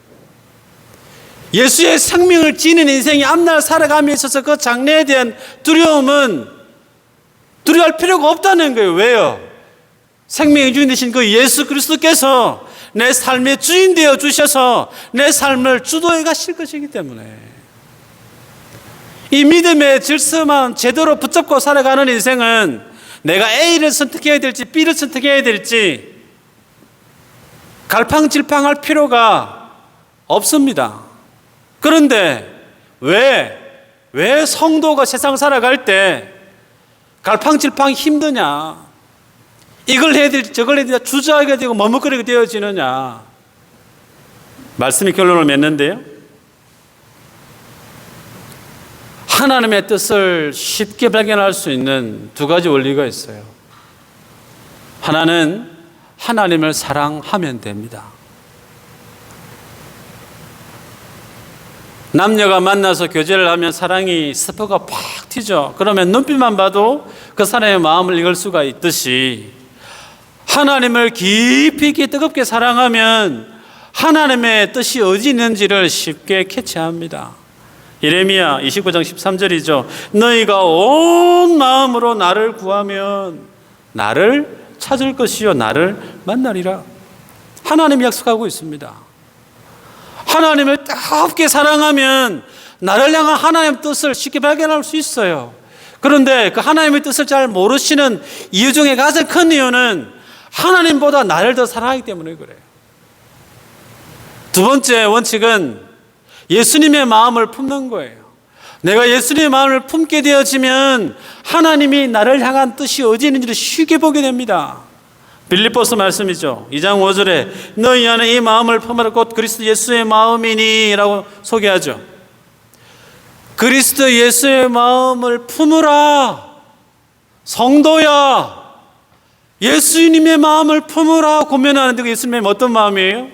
예수의 생명을 지닌 인생이 앞날 살아감에 있어서 그 장래에 대한 두려움은 두려워할 필요가 없다는 거예요. 왜요? 생명의 주인 되신 그 예수 그리스도께서 내 삶의 주인 되어 주셔서 내 삶을 주도해 가실 것이기 때문에 이 믿음의 질서만 제대로 붙잡고 살아가는 인생은 내가 A를 선택해야 될지 B를 선택해야 될지 갈팡질팡할 필요가 없습니다. 그런데 왜 성도가 세상 살아갈 때 갈팡질팡 힘드냐? 이걸 해야 될지 저걸 해야 될지 주저하게 되고 머뭇거리게 되어지느냐? 말씀이 결론을 맺는데요. 하나님의 뜻을 쉽게 발견할 수 있는 두 가지 원리가 있어요. 하나는 하나님을 사랑하면 됩니다. 남녀가 만나서 교제를 하면 사랑이 스포가 팍 튀죠. 그러면 눈빛만 봐도 그 사람의 마음을 읽을 수가 있듯이 하나님을 깊이 있게 뜨겁게 사랑하면 하나님의 뜻이 어디 있는지를 쉽게 캐치합니다. 예레미야 29장 13절이죠. 너희가 온 마음으로 나를 구하면 나를 찾을 것이요 나를 만나리라. 하나님이 약속하고 있습니다. 하나님을 뜨겁게 사랑하면 나를 향한 하나님의 뜻을 쉽게 발견할 수 있어요. 그런데 그 하나님의 뜻을 잘 모르시는 이유 중에 가장 큰 이유는 하나님보다 나를 더 사랑하기 때문에 그래요. 두 번째 원칙은 예수님의 마음을 품는 거예요. 내가 예수님의 마음을 품게 되어지면 하나님이 나를 향한 뜻이 어디 있는지를 쉽게 보게 됩니다. 빌립보서 말씀이죠. 2장 5절에 너희 안에 이 마음을 품으라 곧 그리스도 예수의 마음이니 라고 소개하죠. 그리스도 예수의 마음을 품으라. 성도야 예수님의 마음을 품으라 고면하는데 그 예수님의 어떤 마음이에요?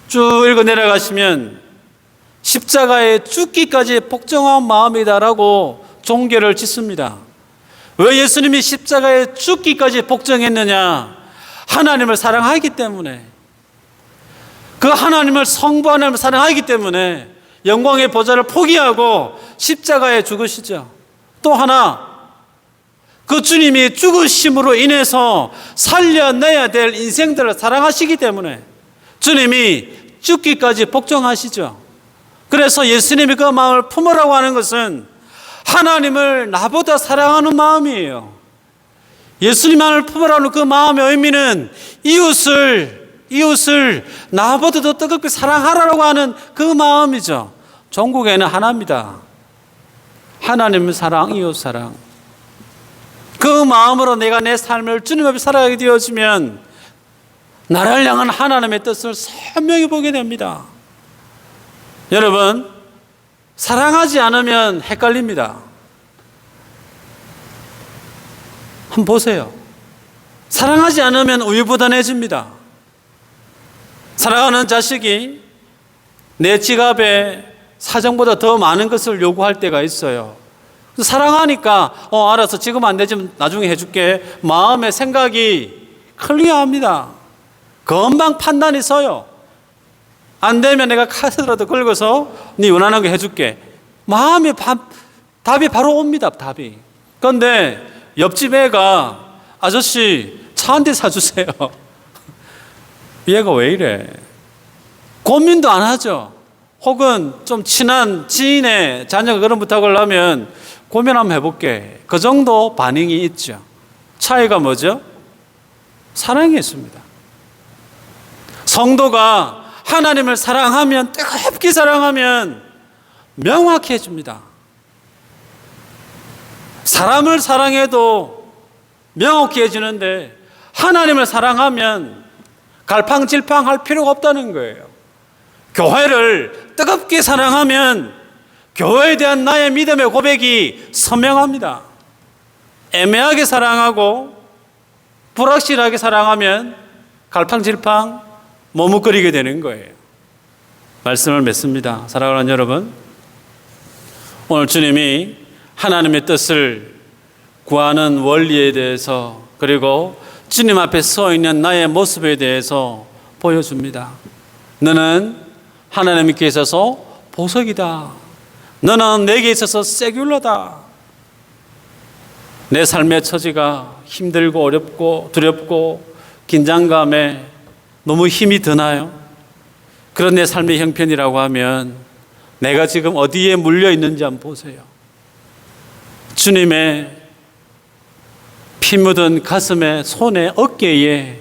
쭉 읽어 내려가시면 십자가에 죽기까지 복종한 마음이다라고 종교를 짓습니다. 왜 예수님이 십자가에 죽기까지 복종했느냐? 하나님을 사랑하기 때문에, 그 하나님을 성부 하나님을 사랑하기 때문에 영광의 보좌를 포기하고 십자가에 죽으시죠. 또 하나, 그 주님이 죽으심으로 인해서 살려내야 될 인생들을 사랑하시기 때문에 주님이 죽기까지 복종하시죠. 그래서 예수님이 그 마음을 품으라고 하는 것은 하나님을 나보다 사랑하는 마음이에요. 예수님만을 품으라는 그 마음의 의미는 이웃을 나보다 더 뜨겁게 사랑하라고 하는 그 마음이죠. 종국에는 하나입니다. 하나님의 사랑, 이웃 사랑. 그 마음으로 내가 내 삶을 주님 앞에 살아가게 되어지면 나를 향한 하나님의 뜻을 선명히 보게 됩니다. 여러분, 사랑하지 않으면 헷갈립니다. 한번 보세요. 사랑하지 않으면 우유부단해집니다. 사랑하는 자식이 내 지갑에 사정보다 더 많은 것을 요구할 때가 있어요. 사랑하니까 알았어, 지금 안 되지만 나중에 해줄게. 마음의 생각이 클리어합니다. 금방 판단이 서요. 안 되면 내가 카드라도 긁어서 네 원하는 거 해줄게. 마음의 답이 바로 옵니다. 답이. 그런데 옆집 애가 아저씨 차 한 대 사주세요. 얘가 왜 이래? 고민도 안 하죠. 혹은 좀 친한 지인의 자녀가 그런 부탁을 하면 고민 한번 해볼게. 그 정도 반응이 있죠. 차이가 뭐죠? 사랑이 있습니다. 성도가 하나님을 사랑하면, 뜨겁게 사랑하면 명확히 해줍니다. 사람을 사랑해도 명확히 해주는데 하나님을 사랑하면 갈팡질팡할 필요가 없다는 거예요. 교회를 뜨겁게 사랑하면 교회에 대한 나의 믿음의 고백이 선명합니다. 애매하게 사랑하고 불확실하게 사랑하면 갈팡질팡 머뭇거리게 되는 거예요. 말씀을 맺습니다. 사랑하는 여러분, 오늘 주님이 하나님의 뜻을 구하는 원리에 대해서, 그리고 주님 앞에 서 있는 나의 모습에 대해서 보여줍니다. 너는 하나님께 있어서 보석이다. 너는 내게 있어서 세귤러다. 내 삶의 처지가 힘들고 어렵고 두렵고 긴장감에 너무 힘이 드나요? 그런 내 삶의 형편이라고 하면 내가 지금 어디에 물려 있는지 한번 보세요. 주님의 피 묻은 가슴에, 손에, 어깨에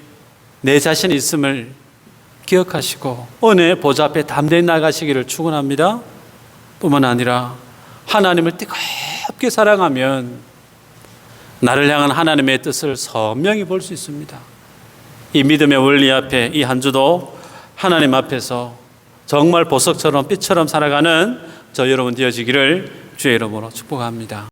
내 자신이 있음을 기억하시고 은혜 보좌 앞에 담대히 나가시기를 축원합니다. 뿐만 아니라 하나님을 뜨겁게 사랑하면 나를 향한 하나님의 뜻을 선명히 볼 수 있습니다. 이 믿음의 원리 앞에 이 한 주도 하나님 앞에서 정말 보석처럼 빛처럼 살아가는 저 여러분 되어지기를 주의 이름으로 축복합니다.